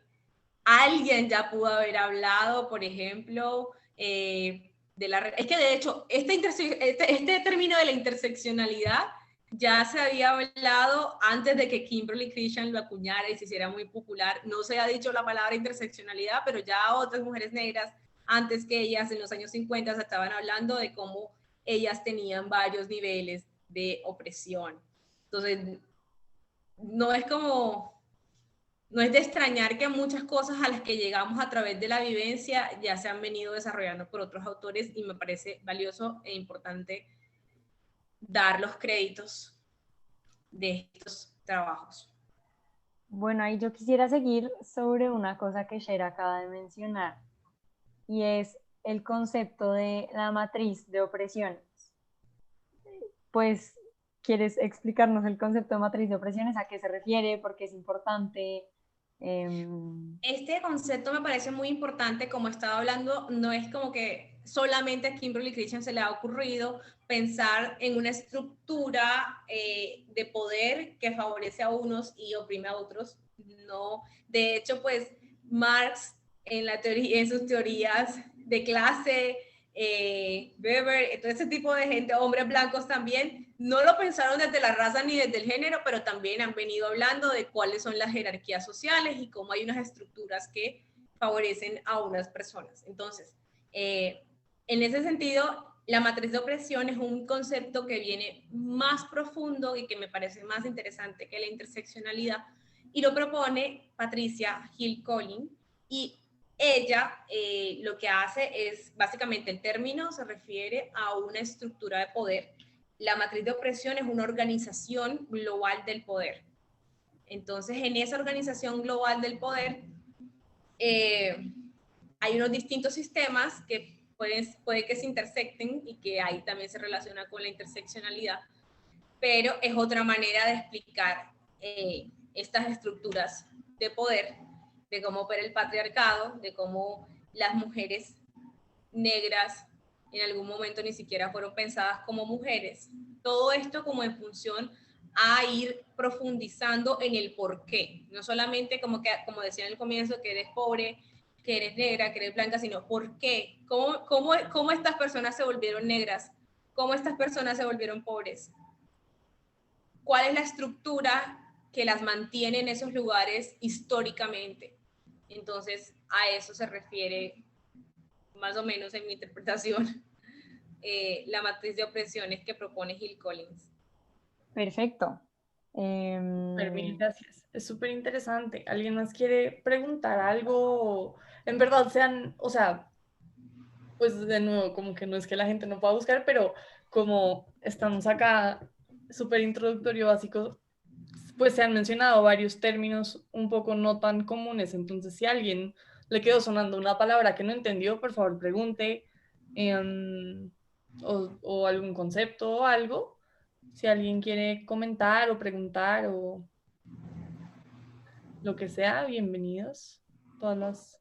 alguien ya pudo haber hablado, por ejemplo, es que de hecho este término de la interseccionalidad ya se había hablado antes de que Kimberly Crenshaw lo acuñara y se hiciera muy popular. No se ha dicho la palabra interseccionalidad, pero ya otras mujeres negras antes que ellas en los años 50 estaban hablando de cómo ellas tenían varios niveles de opresión. Entonces, no es de extrañar que muchas cosas a las que llegamos a través de la vivencia ya se han venido desarrollando por otros autores y me parece valioso e importante dar los créditos de estos trabajos. Bueno, ahí yo quisiera seguir sobre una cosa que Sher acaba de mencionar y es el concepto de la matriz de opresiones. Pues, ¿quieres explicarnos el concepto de matriz de opresiones? ¿A qué se refiere? ¿Por qué es importante? Este concepto me parece muy importante, como estaba hablando, no es como que solamente a Kimberly Crenshaw se le ha ocurrido pensar en una estructura de poder que favorece a unos y oprime a otros. No, de hecho, pues Marx en sus teorías de clase, Weber, todo ese tipo de gente, hombres blancos también, no lo pensaron desde la raza ni desde el género, pero también han venido hablando de cuáles son las jerarquías sociales y cómo hay unas estructuras que favorecen a unas personas. Entonces, en ese sentido, la matriz de opresión es un concepto que viene más profundo y que me parece más interesante que la interseccionalidad, y lo propone Patricia Hill Collins, y ella lo que hace es, básicamente el término se refiere a una estructura de poder. La matriz de opresión es una organización global del poder. Entonces, en esa organización global del poder hay unos distintos sistemas que puede que se intersecten y que ahí también se relaciona con la interseccionalidad, pero es otra manera de explicar estas estructuras de poder, de cómo opera el patriarcado, de cómo las mujeres negras en algún momento ni siquiera fueron pensadas como mujeres. Todo esto como en función a ir profundizando en el por qué. No solamente como decía en el comienzo, que eres pobre, que eres negra, que eres blanca, sino por qué. ¿Cómo estas personas se volvieron negras? ¿Cómo estas personas se volvieron pobres? ¿Cuál es la estructura que las mantiene en esos lugares históricamente? Entonces, a eso se refiere, más o menos en mi interpretación, la matriz de opresiones que propone Hill Collins. Perfecto. Gracias. Es súper interesante. ¿Alguien más quiere preguntar algo? En verdad, o sea, pues de nuevo, como que no es que la gente no pueda buscar, pero como estamos acá, súper introductorio básico, pues se han mencionado varios términos un poco no tan comunes. Entonces, si a alguien le quedó sonando una palabra que no entendió, por favor pregunte, o algún concepto o algo. Si alguien quiere comentar o preguntar o lo que sea, bienvenidos todas las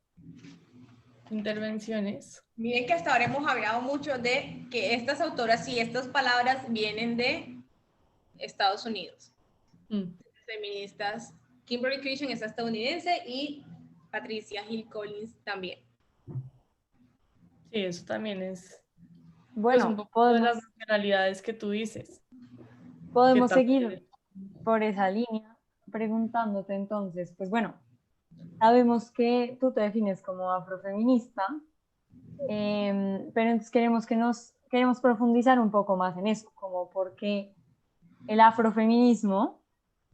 intervenciones. Miren que hasta ahora hemos hablado mucho de que estas autoras y estas palabras vienen de Estados Unidos. Feministas, Kimberly Crenshaw es estadounidense y Patricia Hill Collins también. Sí, eso también es Pues un Bueno, poco de las nacionalidades que tú dices. podemos que seguir por esa línea preguntándote entonces, pues bueno, sabemos que tú te defines como afrofeminista, pero entonces queremos profundizar un poco más en eso, como por qué el afrofeminismo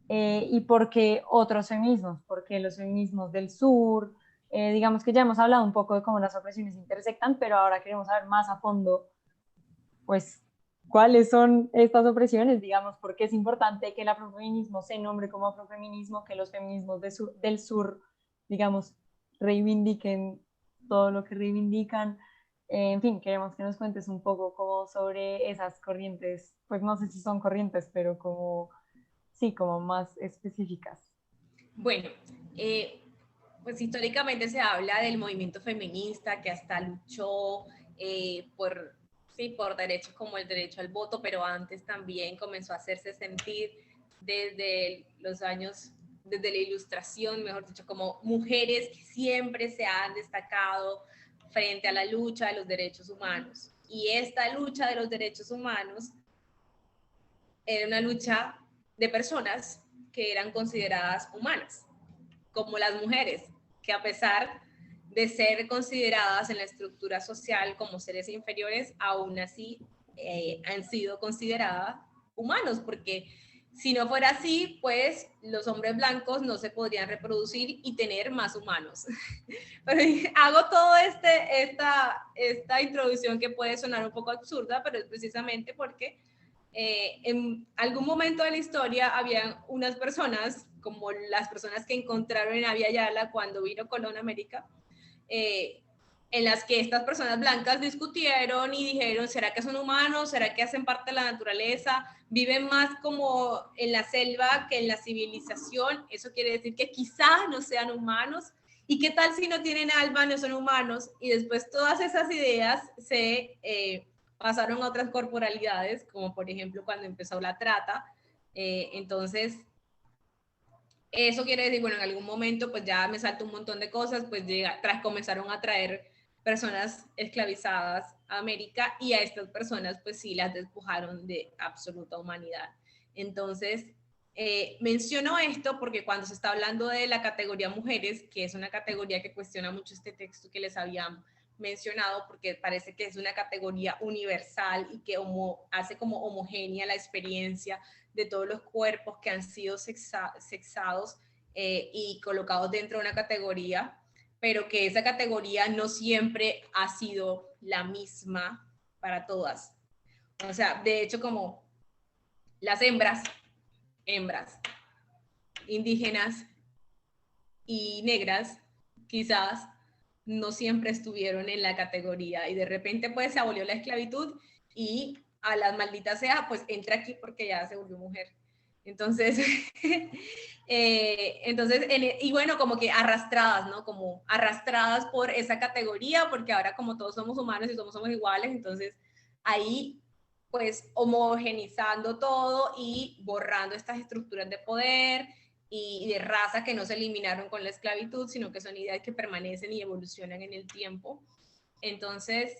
y por qué otros feminismos, porque los feminismos del sur, digamos que ya hemos hablado un poco de cómo las opresiones intersectan, pero ahora queremos saber más a fondo, pues, cuáles son estas opresiones, digamos, por qué es importante que el afrofeminismo se nombre como afrofeminismo, que los feminismos del sur, digamos, reivindiquen todo lo que reivindican. En fin, queremos que nos cuentes un poco como sobre esas corrientes, pues no sé si son corrientes, pero como, sí, como más específicas. Bueno, pues históricamente se habla del movimiento feminista que hasta luchó por, sí, por derechos como el derecho al voto, pero antes también comenzó a hacerse sentir desde los años, desde la Ilustración, mejor dicho, como mujeres que siempre se han destacado frente a la lucha de los derechos humanos. Y esta lucha de los derechos humanos era una lucha de personas que eran consideradas humanas, como las mujeres, que a pesar de ser consideradas en la estructura social como seres inferiores, aún así han sido consideradas humanos, porque si no fuera así, pues los hombres blancos no se podrían reproducir y tener más humanos. Pero hago toda esta introducción que puede sonar un poco absurda, pero es precisamente porque en algún momento de la historia había unas personas, como las personas que encontraron en Abya Yala cuando vino Colón a América, en las que estas personas blancas discutieron y dijeron, ¿será que son humanos? ¿Será que hacen parte de la naturaleza? ¿Viven más como en la selva que en la civilización? Eso quiere decir que quizás no sean humanos. ¿Y qué tal si no tienen alma, no son humanos? Y después todas esas ideas se pasaron a otras corporalidades, como por ejemplo cuando empezó la trata. Entonces, eso quiere decir, bueno, en algún momento pues ya me salto un montón de cosas, pues comenzaron a traer personas esclavizadas a América y a estas personas pues sí las despojaron de absoluta humanidad. Entonces, menciono esto porque cuando se está hablando de la categoría mujeres, que es una categoría que cuestiona mucho este texto que les había mencionado, porque parece que es una categoría universal y que hace como homogénea la experiencia de todos los cuerpos que han sido sexados y colocados dentro de una categoría, pero que esa categoría no siempre ha sido la misma para todas. O sea, de hecho, como las hembras, indígenas y negras, quizás no siempre estuvieron en la categoría y de repente pues se abolió la esclavitud y a las malditas sea, pues entra aquí porque ya se volvió mujer. Entonces, y bueno, como que arrastradas, ¿no? Como arrastradas por esa categoría, porque ahora como todos somos humanos y somos iguales, entonces ahí pues homogenizando todo y borrando estas estructuras de poder y de raza que no se eliminaron con la esclavitud, sino que son ideas que permanecen y evolucionan en el tiempo. Entonces,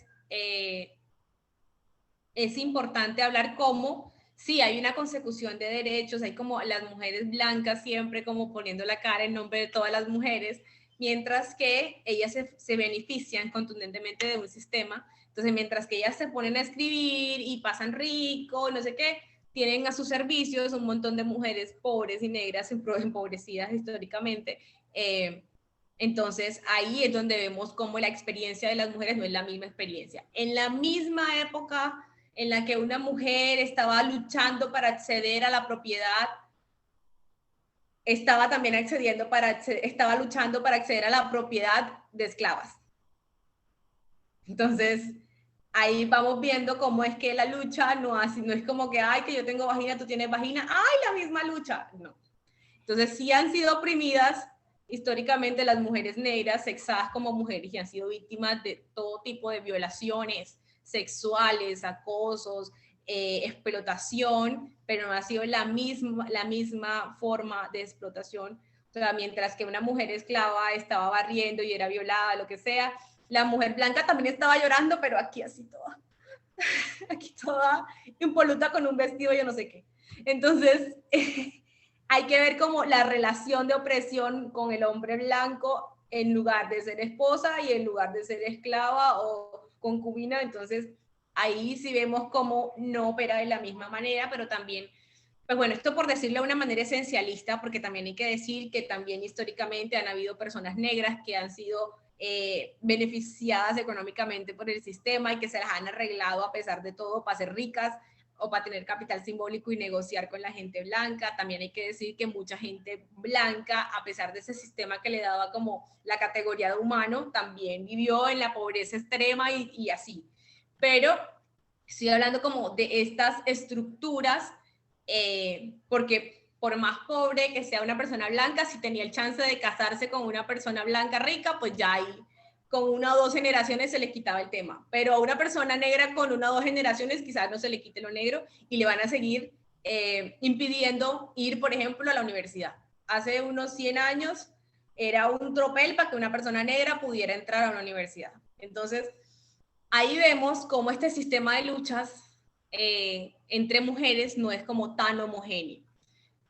es importante hablar cómo, sí, hay una consecución de derechos, hay como las mujeres blancas siempre como poniendo la cara en nombre de todas las mujeres, mientras que ellas se benefician contundentemente de un sistema. Entonces, mientras que ellas se ponen a escribir y pasan rico, no sé qué, tienen a sus servicios un montón de mujeres pobres y negras, empobrecidas históricamente. Entonces, ahí es donde vemos cómo la experiencia de las mujeres no es la misma experiencia. En la misma época en la que una mujer estaba luchando para acceder a la propiedad, estaba también estaba luchando para acceder a la propiedad de esclavas. Entonces, ahí vamos viendo cómo es que la lucha no es como que, ay, que yo tengo vagina, tú tienes vagina, ay, la misma lucha. No. Entonces, sí han sido oprimidas históricamente las mujeres negras, sexadas como mujeres, y han sido víctimas de todo tipo de violaciones sexuales, acosos, explotación, pero no ha sido la misma forma de explotación. O sea, mientras que una mujer esclava estaba barriendo y era violada, lo que sea, la mujer blanca también estaba llorando, pero aquí así toda aquí toda impoluta con un vestido, yo no sé qué. Entonces, hay que ver como la relación de opresión con el hombre blanco en lugar de ser esposa y en lugar de ser esclava o concubina. Entonces, ahí sí vemos cómo no opera de la misma manera, pero también, pues bueno, esto por decirlo de una manera esencialista, porque también hay que decir que también históricamente han habido personas negras que han sido beneficiadas económicamente por el sistema y que se las han arreglado a pesar de todo para ser ricas o para tener capital simbólico y negociar con la gente blanca. También hay que decir que mucha gente blanca, a pesar de ese sistema que le daba como la categoría de humano, también vivió en la pobreza extrema y así. Pero estoy hablando como de estas estructuras, porque por más pobre que sea una persona blanca, si tenía el chance de casarse con una persona blanca rica, pues ya ahí con una o dos generaciones se le quitaba el tema. Pero a una persona negra con una o dos generaciones quizás no se le quite lo negro y le van a seguir impidiendo ir, por ejemplo, a la universidad. Hace unos 100 años era un tropel para que una persona negra pudiera entrar a una universidad. Entonces, ahí vemos cómo este sistema de luchas entre mujeres no es como tan homogéneo.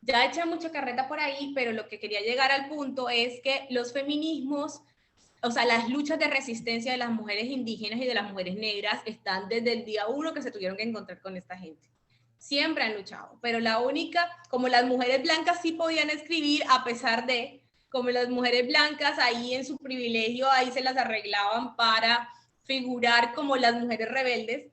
Ya eché mucha carreta por ahí, pero lo que quería llegar al punto es que los feminismos, o sea, las luchas de resistencia de las mujeres indígenas y de las mujeres negras están desde el día 1 que se tuvieron que encontrar con esta gente. Siempre han luchado, pero la única, como las mujeres blancas sí podían escribir a pesar de, como las mujeres blancas ahí en su privilegio, ahí se las arreglaban para figurar como las mujeres rebeldes,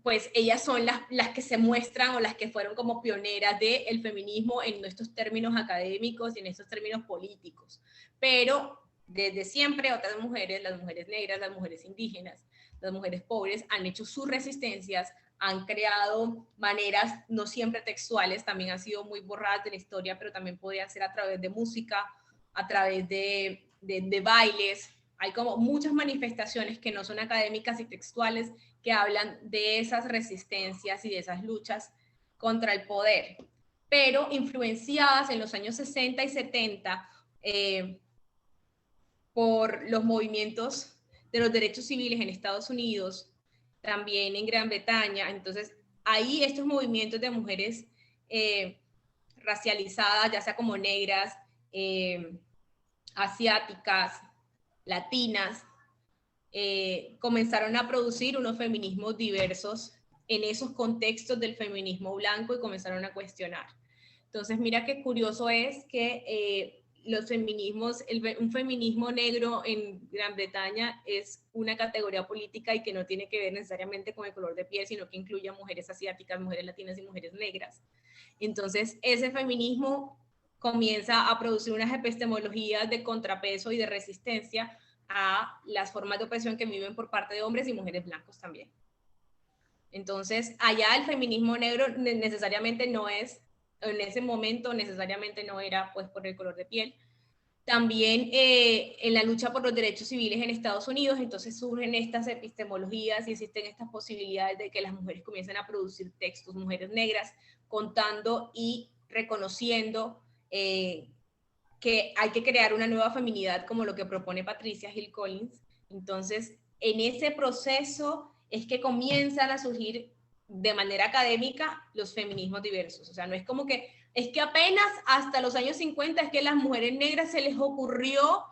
pues ellas son las que se muestran o las que fueron como pioneras del feminismo en estos términos académicos y en estos términos políticos. Pero desde siempre otras mujeres, las mujeres negras, las mujeres indígenas, las mujeres pobres, han hecho sus resistencias, han creado maneras no siempre textuales, también han sido muy borradas de la historia, pero también podía ser a través de música, a través de bailes. Hay como muchas manifestaciones que no son académicas y textuales que hablan de esas resistencias y de esas luchas contra el poder, pero influenciadas en los años 60 y 70 por los movimientos de los derechos civiles en Estados Unidos, también en Gran Bretaña. Entonces, ahí estos movimientos de mujeres racializadas, ya sea como negras, asiáticas, latinas, comenzaron a producir unos feminismos diversos en esos contextos del feminismo blanco y comenzaron a cuestionar. Entonces, mira qué curioso es que los feminismos, un feminismo negro en Gran Bretaña es una categoría política y que no tiene que ver necesariamente con el color de piel, sino que incluye a mujeres asiáticas, mujeres latinas y mujeres negras. Entonces, ese feminismo comienza a producir unas epistemologías de contrapeso y de resistencia a las formas de opresión que viven por parte de hombres y mujeres blancos también. Entonces, allá el feminismo negro necesariamente no es, en ese momento necesariamente no era pues por el color de piel. También en la lucha por los derechos civiles en Estados Unidos, entonces surgen estas epistemologías y existen estas posibilidades de que las mujeres comiencen a producir textos, mujeres negras, contando y reconociendo que hay que crear una nueva feminidad como lo que propone Patricia Hill Collins. Entonces, en ese proceso es que comienzan a surgir de manera académica los feminismos diversos. O sea, no es como que, es que apenas hasta los años 50 es que a las mujeres negras se les ocurrió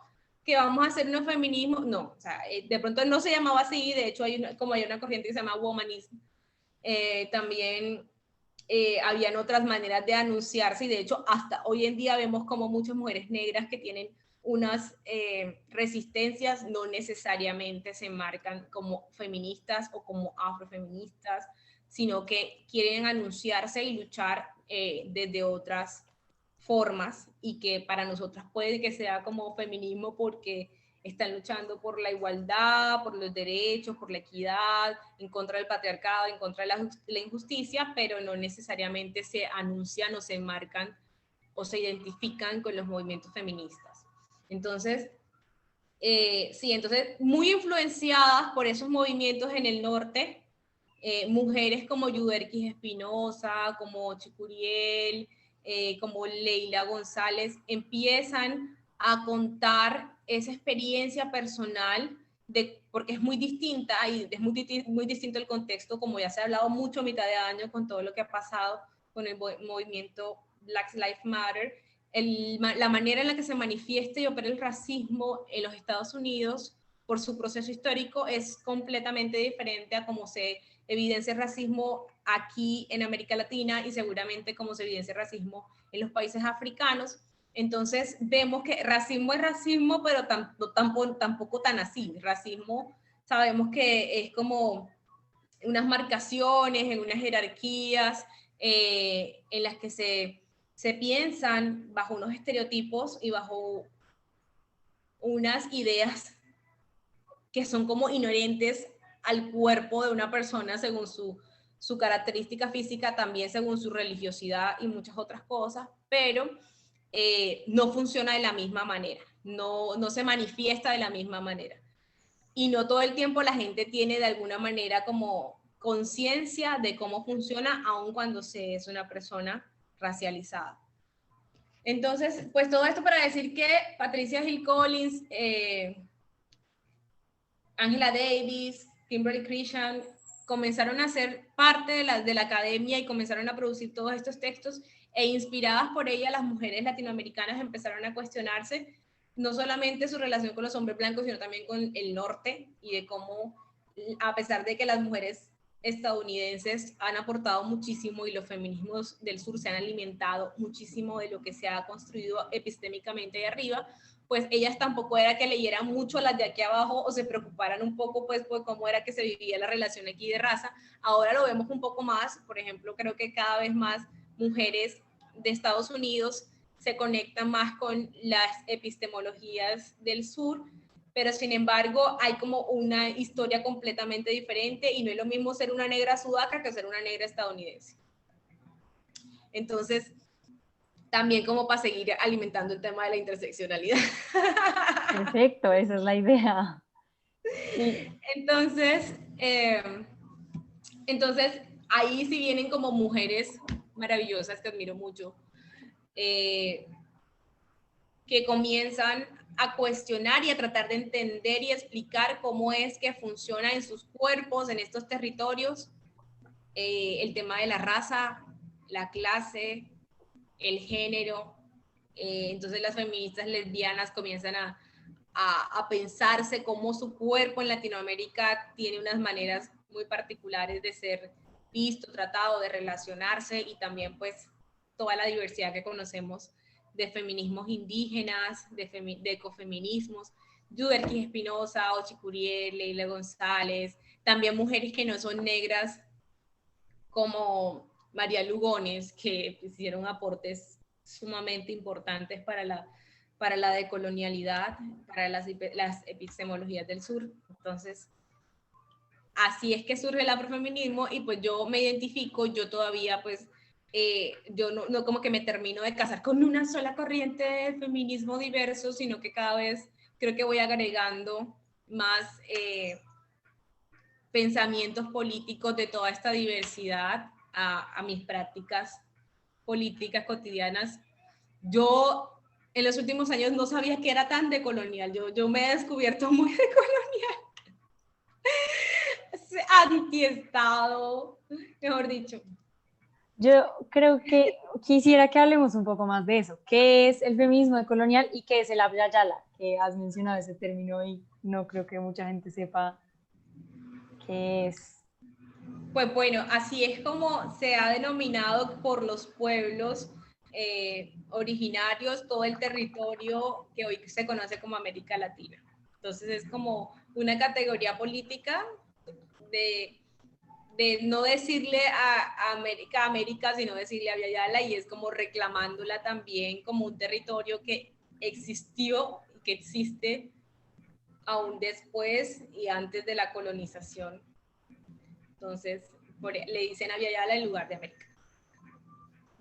que vamos a hacer un feminismo. No, o sea, de pronto no se llamaba así, de hecho hay una corriente que se llama womanism. También habían otras maneras de anunciarse y de hecho hasta hoy en día vemos como muchas mujeres negras que tienen unas resistencias no necesariamente se marcan como feministas o como afrofeministas, sino que quieren anunciarse y luchar desde otras formas y que para nosotras puede que sea como feminismo porque están luchando por la igualdad, por los derechos, por la equidad, en contra del patriarcado, en contra de la injusticia, pero no necesariamente se anuncian o se enmarcan o se identifican con los movimientos feministas. Entonces, sí, entonces muy influenciadas por esos movimientos en el norte, mujeres como Yuderquis Espinosa, como Chicuriel, como Leila González, empiezan a contar esa experiencia personal de porque es muy distinta y es muy distinto el contexto, como ya se ha hablado mucho a mitad de año con todo lo que ha pasado con el movimiento Black Lives Matter. La manera en la que se manifiesta y opera el racismo en los Estados Unidos por su proceso histórico es completamente diferente a cómo se evidencia el racismo aquí en América Latina y seguramente cómo se evidencia el racismo en los países africanos. Entonces vemos que racismo es racismo, pero tampoco tan así. Racismo sabemos que es como unas marcaciones, en unas jerarquías en las que se piensan bajo unos estereotipos y bajo unas ideas que son como inherentes al cuerpo de una persona según su característica física, también según su religiosidad y muchas otras cosas, pero no funciona de la misma manera, no se manifiesta de la misma manera. Y no todo el tiempo la gente tiene de alguna manera como conciencia de cómo funciona, aun cuando se es una persona racializada. Entonces, pues todo esto para decir que Patricia Hill Collins, Angela Davis, Kimberly Crenshaw comenzaron a ser parte de la academia y comenzaron a producir todos estos textos, e inspiradas por ella las mujeres latinoamericanas empezaron a cuestionarse no solamente su relación con los hombres blancos, sino también con el norte, y de cómo, a pesar de que las mujeres estadounidenses han aportado muchísimo y los feminismos del sur se han alimentado muchísimo de lo que se ha construido epistémicamente de arriba, pues ellas tampoco era que leyeran mucho las de aquí abajo o se preocuparan un poco pues por cómo era que se vivía la relación aquí de raza. Ahora lo vemos un poco más, por ejemplo, creo que cada vez más mujeres de Estados Unidos se conectan más con las epistemologías del sur, pero sin embargo hay como una historia completamente diferente y no es lo mismo ser una negra sudaca que ser una negra estadounidense. Entonces, también como para seguir alimentando el tema de la interseccionalidad. Perfecto, esa es la idea. Sí. Entonces, ahí sí vienen como mujeres maravillosas que admiro mucho, que comienzan a cuestionar y a tratar de entender y explicar cómo es que funciona en sus cuerpos, en estos territorios, el tema de la raza, la clase, el género. Entonces las feministas lesbianas comienzan a pensarse cómo su cuerpo en Latinoamérica tiene unas maneras muy particulares de ser visto, tratado, de relacionarse, y también pues toda la diversidad que conocemos de feminismos indígenas, de ecofeminismos, Yuderquis Espinosa, Ochi Curiel, Leila González, también mujeres que no son negras como María Lugones, que hicieron aportes sumamente importantes para la decolonialidad, para las epistemologías del sur. Entonces, así es que surge el afrofeminismo, y pues yo me identifico, yo todavía pues, yo no como que me termino de casar con una sola corriente de feminismo diverso, sino que cada vez creo que voy agregando más pensamientos políticos de toda esta diversidad a mis prácticas políticas cotidianas. Yo en los últimos años no sabía que era tan decolonial, yo me he descubierto muy decolonial, antiestado, mejor dicho. Yo creo que quisiera que hablemos un poco más de eso. ¿Qué es el feminismo decolonial y qué es el Abya Yala? Que has mencionado ese término y no creo que mucha gente sepa qué es. Pues bueno, así es como se ha denominado por los pueblos originarios todo el territorio que hoy se conoce como América Latina. Entonces es como una categoría política de no decirle a América, sino decirle a Abya Yala, y es como reclamándola también como un territorio que existió, que existe aún después y antes de la colonización. Entonces, le dicen Abya Yala en lugar de América.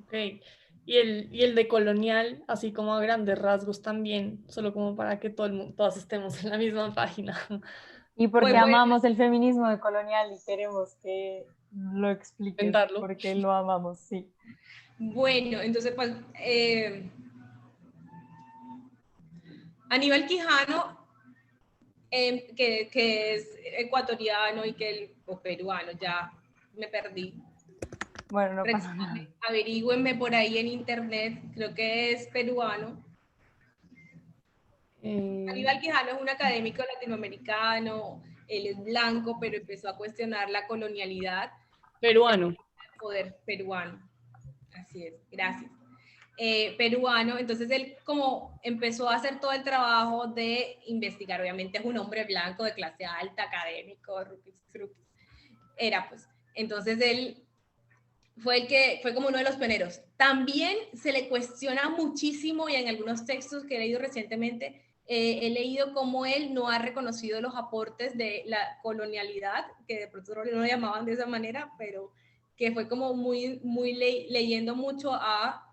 Ok. Y el decolonial, así como a grandes rasgos también, solo como para que todas estemos en la misma página. Y porque Pues, amamos el feminismo decolonial y queremos que lo expliques, Inventarlo. porque lo amamos, sí. Bueno, entonces, pues, Aníbal Quijano que es ecuatoriano y o peruano, ya me perdí. Bueno, no pasa nada. Averígüenme por ahí en internet, creo que es peruano. Aníbal Quijano es un académico latinoamericano, él es blanco, pero empezó a cuestionar la colonialidad. Peruano. Poder peruano, así es, gracias. Peruano, entonces él como empezó a hacer todo el trabajo de investigar, obviamente es un hombre blanco de clase alta, académico, era pues, entonces él fue como uno de los pioneros. También se le cuestiona muchísimo, y en algunos textos que he leído recientemente, he leído cómo él no ha reconocido los aportes de la colonialidad, que de pronto no lo llamaban de esa manera, pero que fue como muy leyendo mucho a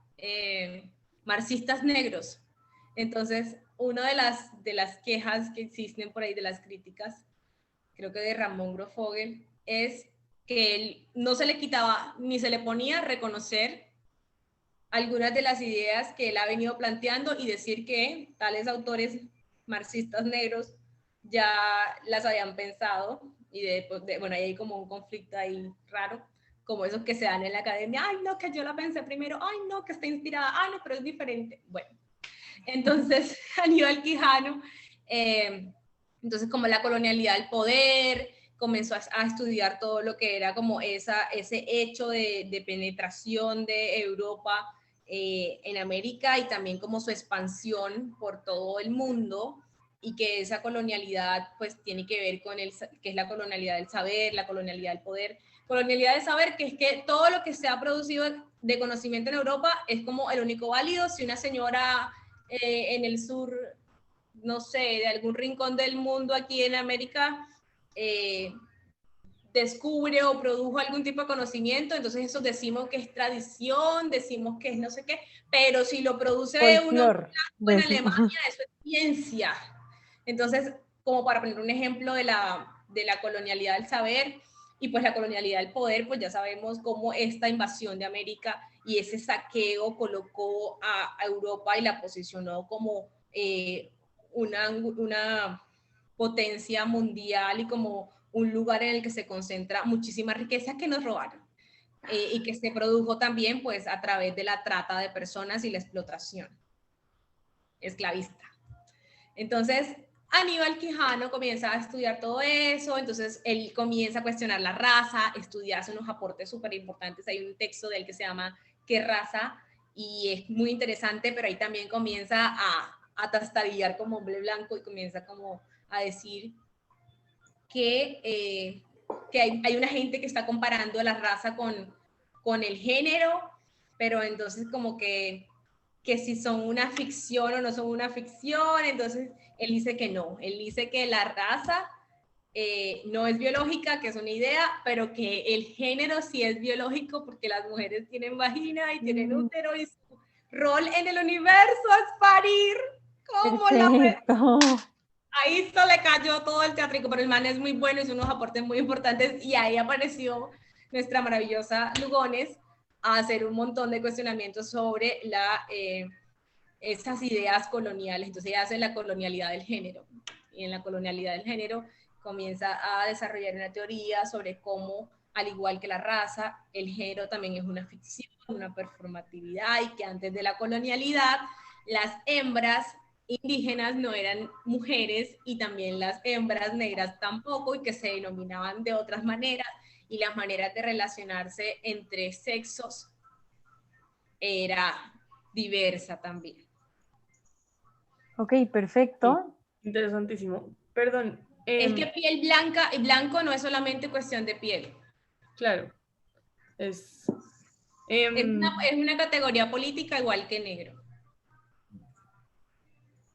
marxistas negros. Entonces, una de las quejas que existen por ahí, de las críticas, creo que de Ramón Grofogel, es que él no se le quitaba ni se le ponía a reconocer algunas de las ideas que él ha venido planteando y decir que tales autores marxistas negros ya las habían pensado, y bueno, ahí hay como un conflicto ahí raro, como esos que se dan en la academia, ay no, que yo la pensé primero, ay no, que está inspirada, ay no, pero es diferente. Bueno, entonces Aníbal Quijano, entonces como la colonialidad del poder, comenzó a estudiar todo lo que era como ese hecho de penetración de Europa en América, y también como su expansión por todo el mundo, y que esa colonialidad pues tiene que ver con que es la colonialidad del saber, la colonialidad del poder, colonialidad del saber, que es que todo lo que se ha producido de conocimiento en Europa es como el único válido. Si una señora en el sur, no sé, de algún rincón del mundo aquí en América, descubre o produjo algún tipo de conocimiento, entonces eso decimos que es tradición, decimos que es no sé qué, pero si lo produce uno en Alemania, eso es ciencia. Entonces, como para poner un ejemplo de la colonialidad del saber, y pues la colonialidad del poder, pues ya sabemos cómo esta invasión de América y ese saqueo colocó a Europa y la posicionó como una potencia mundial y como un lugar en el que se concentra muchísima riqueza que nos robaron, y que se produjo también pues a través de la trata de personas y la explotación esclavista. Entonces Aníbal Quijano comienza a estudiar todo eso, entonces él comienza a cuestionar la raza, hace unos aportes súper importantes. Hay un texto de él que se llama ¿Qué raza? Y es muy interesante, pero ahí también comienza a tastabillar como hombre blanco y comienza como a decir que hay una gente que está comparando la raza con el género, pero entonces como que si son una ficción o no son una ficción. Entonces él dice que no, él dice que la raza no es biológica, que es una idea, pero que el género sí es biológico, porque las mujeres tienen vagina y tienen útero, y su rol en el universo es parir. ¿Cómo la ves? Ahí se le cayó todo el teatrico, pero el man es muy bueno, hizo unos aportes muy importantes, y ahí apareció nuestra maravillosa Lugones a hacer un montón de cuestionamientos sobre esas ideas coloniales. Entonces ella hace la colonialidad del género, y en la colonialidad del género comienza a desarrollar una teoría sobre cómo, al igual que la raza, el género también es una ficción, una performatividad, y que antes de la colonialidad las hembras indígenas no eran mujeres, y también las hembras negras tampoco, y que se denominaban de otras maneras, y las maneras de relacionarse entre sexos era diversa también. Ok, perfecto. Sí, interesantísimo. Perdón. Es que piel blanca y blanco no es solamente cuestión de piel. Claro. Es una categoría política igual que negro.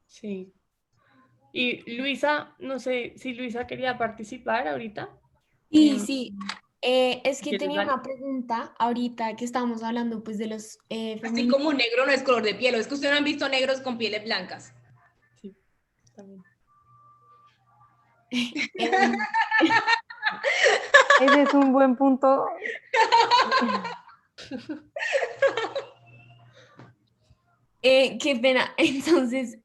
Sí. Y Luisa, no sé si Luisa quería participar ahorita. Sí, sí. Es que ¿quieres tenía dar? una pregunta ahorita que estábamos hablando pues de los Así como negro no es color de piel, o es que ustedes no han visto negros con pieles blancas. Sí, también. Ese es un buen punto. Qué pena. Entonces,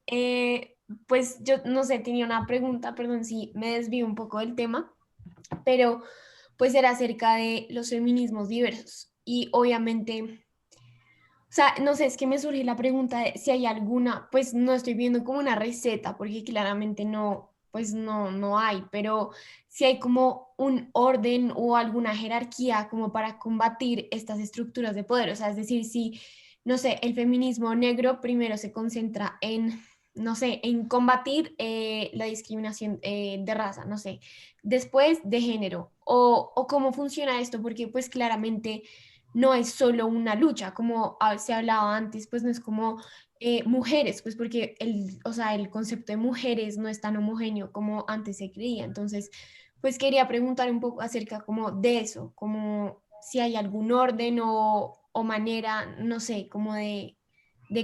pues yo no sé, tenía una pregunta, perdón si me desvío un poco del tema, pero pues era acerca de los feminismos diversos. Y obviamente, o sea, no sé, es que me surge la pregunta de si hay alguna, pues no estoy viendo como una receta, porque claramente no, pues no hay, pero si hay como un orden o alguna jerarquía como para combatir estas estructuras de poder, o sea, es decir, si, no sé, el feminismo negro primero se concentra en, no sé, en combatir la discriminación de raza, no sé, después de género, o cómo funciona esto, porque pues claramente no es solo una lucha, como se hablaba antes, pues no es como mujeres, pues porque o sea, el concepto de mujeres no es tan homogéneo como antes se creía. Entonces, pues quería preguntar un poco acerca como de eso, como si hay algún orden o manera, no sé, como de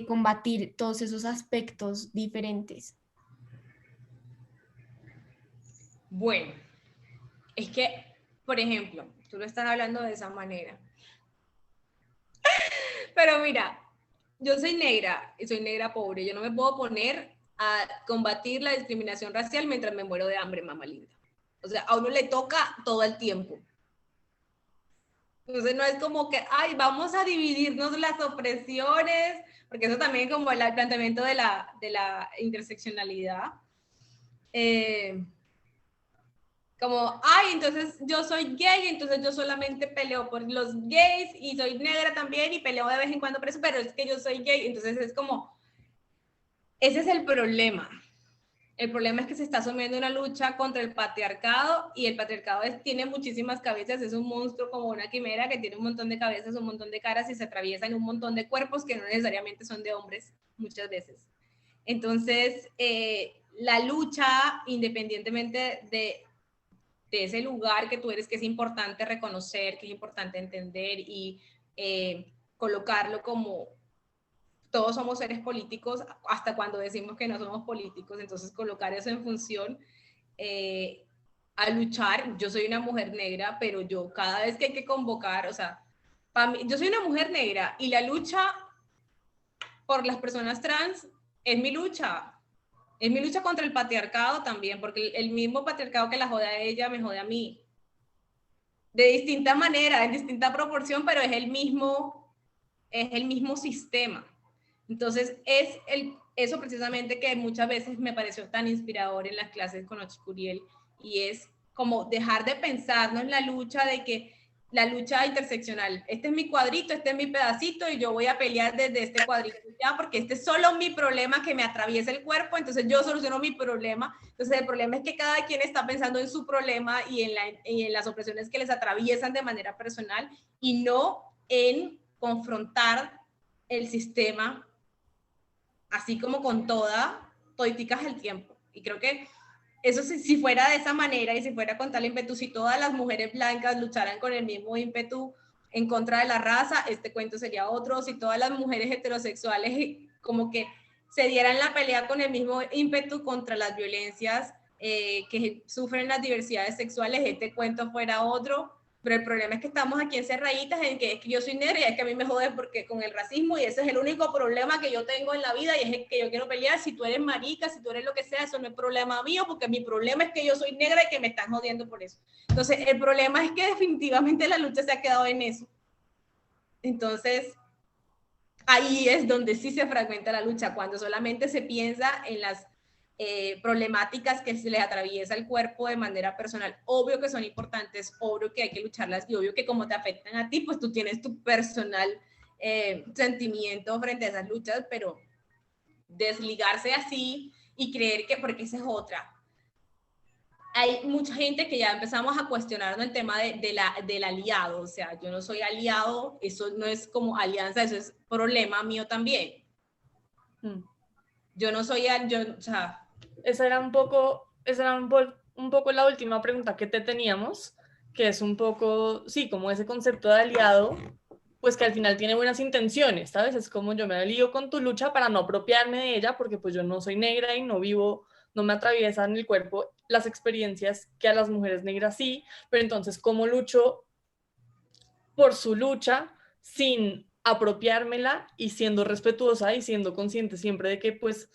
combatir todos esos aspectos diferentes. Bueno, es que, por ejemplo, tú lo estás hablando de esa manera. Pero mira, yo soy negra y soy negra pobre. Yo no me puedo poner a combatir la discriminación racial mientras me muero de hambre, mamá linda. O sea, a uno le toca todo el tiempo. Entonces no es como que, ay, vamos a dividirnos las opresiones, porque eso también es como el planteamiento de la interseccionalidad. Como, ay, entonces yo soy gay, entonces yo solamente peleo por los gays y soy negra también y peleo de vez en cuando por eso, pero es que yo soy gay. Entonces es como, ese es el problema. El problema es que se está asumiendo una lucha contra el patriarcado y el patriarcado tiene muchísimas cabezas, es un monstruo como una quimera que tiene un montón de cabezas, un montón de caras y se atraviesa en un montón de cuerpos que no necesariamente son de hombres muchas veces. Entonces, la lucha, independientemente de ese lugar que tú eres, que es importante reconocer, que es importante entender y colocarlo como todos somos seres políticos hasta cuando decimos que no somos políticos, entonces colocar eso en función a luchar. Yo soy una mujer negra, pero yo cada vez que hay que convocar, o sea, para mí, yo soy una mujer negra y la lucha por las personas trans es mi lucha. Es mi lucha contra el patriarcado también, porque el mismo patriarcado que la jode a ella me jode a mí. De distinta manera, en distinta proporción, pero es el mismo sistema. Entonces, eso precisamente que muchas veces me pareció tan inspirador en las clases con Ochicuriel, y es como dejar de pensarnos en la lucha de que la lucha interseccional, este es mi cuadrito, este es mi pedacito y yo voy a pelear desde este cuadrito ya, porque este es solo mi problema que me atraviesa el cuerpo, entonces yo soluciono mi problema. Entonces el problema es que cada quien está pensando en su problema y en las opresiones que les atraviesan de manera personal y no en confrontar el sistema así como con toditicas el tiempo. Y creo que eso si fuera de esa manera y si fuera con tal ímpetu, si todas las mujeres blancas lucharan con el mismo ímpetu en contra de la raza, este cuento sería otro. Si todas las mujeres heterosexuales como que se dieran la pelea con el mismo ímpetu contra las violencias que sufren las diversidades sexuales, este cuento fuera otro. Pero el problema es que estamos aquí encerraditas en que es que yo soy negra y es que a mí me jode porque con el racismo y ese es el único problema que yo tengo en la vida y es el que yo quiero pelear. Si tú eres marica, si tú eres lo que sea, eso no es problema mío porque mi problema es que yo soy negra y que me están jodiendo por eso. Entonces el problema es que definitivamente la lucha se ha quedado en eso. Entonces ahí es donde sí se fragmenta la lucha, cuando solamente se piensa en las problemáticas que se les atraviesa el cuerpo de manera personal. Obvio que son importantes, obvio que hay que lucharlas y obvio que como te afectan a ti, pues tú tienes tu personal sentimiento frente a esas luchas, pero desligarse así y creer que, porque esa es otra. Hay mucha gente que ya empezamos a cuestionarnos el tema del aliado, o sea, yo no soy aliado, eso no es como alianza, eso es problema mío también. Yo no soy, o sea... Esa era un poco la última pregunta que te teníamos, que es un poco, sí, como ese concepto de aliado, pues que al final tiene buenas intenciones, ¿sabes? Es como yo me alío con tu lucha para no apropiarme de ella, porque pues yo no soy negra y no vivo, no me atraviesan el cuerpo las experiencias que a las mujeres negras sí, pero entonces, ¿cómo lucho por su lucha sin apropiármela y siendo respetuosa y siendo consciente siempre de que pues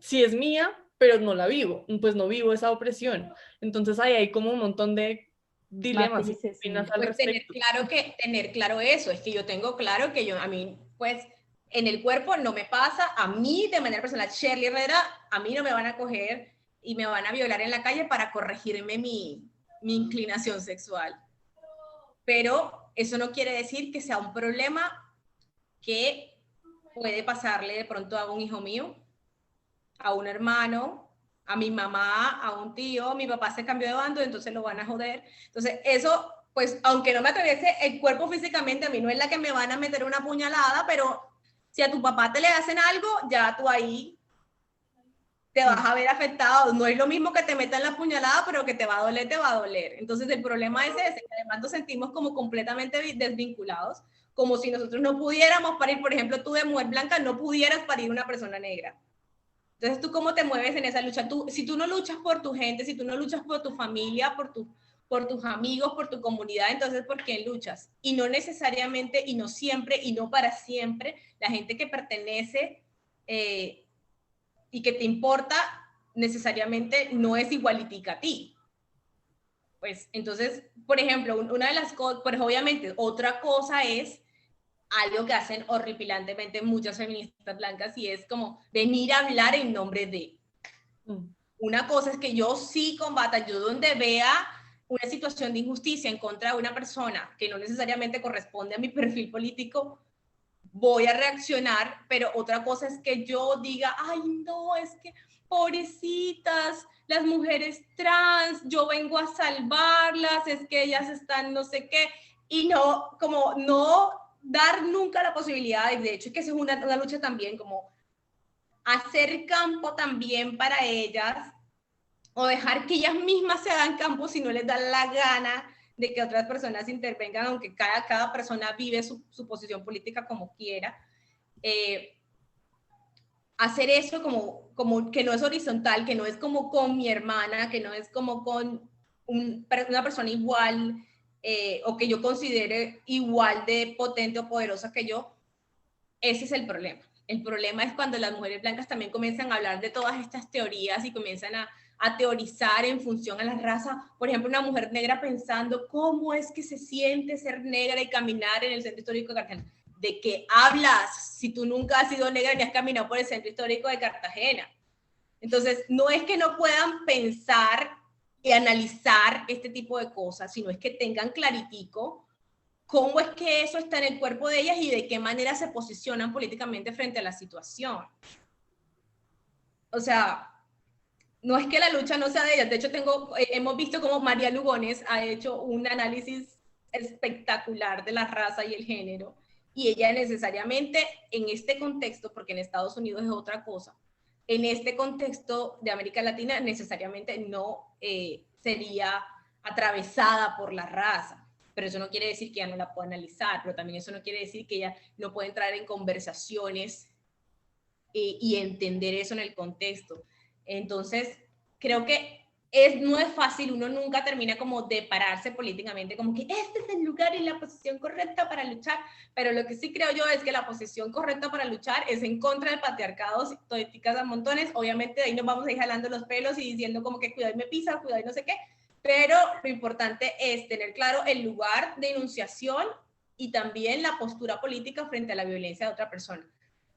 sí es mía, pero no la vivo, pues no vivo esa opresión. Entonces ahí hay como un montón de dilemas y Matices, opinas sí. al Pues respecto. tener claro eso, es que yo tengo claro que a mí, pues, en el cuerpo no me pasa, a mí de manera personal, Shirley Herrera, a mí no me van a coger y me van a violar en la calle para corregirme mi inclinación sexual. Pero eso no quiere decir que sea un problema que puede pasarle de pronto a un hijo mío, a un hermano, a mi mamá, a un tío. Mi papá se cambió de bando, entonces lo van a joder. Entonces eso, pues aunque no me atraviese el cuerpo físicamente, a mí no es la que me van a meter una puñalada, pero si a tu papá te le hacen algo, ya tú ahí te vas a ver afectado. No es lo mismo que te metan la puñalada, pero que te va a doler, te va a doler. Entonces el problema es ese, que además nos sentimos como completamente desvinculados, como si nosotros no pudiéramos parir. Por ejemplo, tú de mujer blanca no pudieras parir una persona negra. Entonces, ¿tú cómo te mueves en esa lucha? Si tú no luchas por tu gente, si tú no luchas por tu familia, por tus amigos, por tu comunidad, entonces ¿por quién luchas? Y no necesariamente, y no siempre, y no para siempre, la gente que pertenece y que te importa necesariamente no es igualitica a ti. Pues entonces, por ejemplo, una de las cosas, pues obviamente, otra cosa es algo que hacen horripilantemente muchas feministas blancas y es como venir a hablar en nombre de. Una cosa es que yo sí combata, yo donde vea una situación de injusticia en contra de una persona que no necesariamente corresponde a mi perfil político, voy a reaccionar, pero otra cosa es que yo diga, ay no, es que pobrecitas, las mujeres trans, yo vengo a salvarlas, es que ellas están no sé qué, y no, como no dar nunca la posibilidad, de hecho, que eso es una lucha también, como hacer campo también para ellas, o dejar que ellas mismas se hagan campo si no les da la gana de que otras personas intervengan, aunque cada persona vive su posición política como quiera. Hacer eso como que no es horizontal, que no es como con mi hermana, que no es como con una persona igual, o que yo considere igual de potente o poderosa que yo. Ese es el problema. El problema es cuando las mujeres blancas también comienzan a hablar de todas estas teorías y comienzan a teorizar en función a la raza. Por ejemplo, una mujer negra pensando cómo es que se siente ser negra y caminar en el centro histórico de Cartagena. ¿De qué hablas si tú nunca has sido negra ni has caminado por el centro histórico de Cartagena? Entonces, no es que no puedan pensar y analizar este tipo de cosas, sino es que tengan claritico cómo es que eso está en el cuerpo de ellas y de qué manera se posicionan políticamente frente a la situación. O sea, no es que la lucha no sea de ellas. De hecho, hemos visto cómo María Lugones ha hecho un análisis espectacular de la raza y el género, y ella necesariamente en este contexto, porque en Estados Unidos es otra cosa, en este contexto de América Latina necesariamente no sería atravesada por la raza. Pero eso no quiere decir que ella no la pueda analizar, pero también eso no quiere decir que ella no pueda entrar en conversaciones y entender eso en el contexto. Entonces, creo que no es fácil, uno nunca termina como de pararse políticamente, como que este es el lugar y la posición correcta para luchar, pero lo que sí creo yo es que la posición correcta para luchar es en contra del patriarcado, todavía a montones. Obviamente de ahí nos vamos a ir jalando los pelos y diciendo como que cuidado y me pisa, cuidado y no sé qué, pero lo importante es tener claro el lugar de enunciación y también la postura política frente a la violencia de otra persona.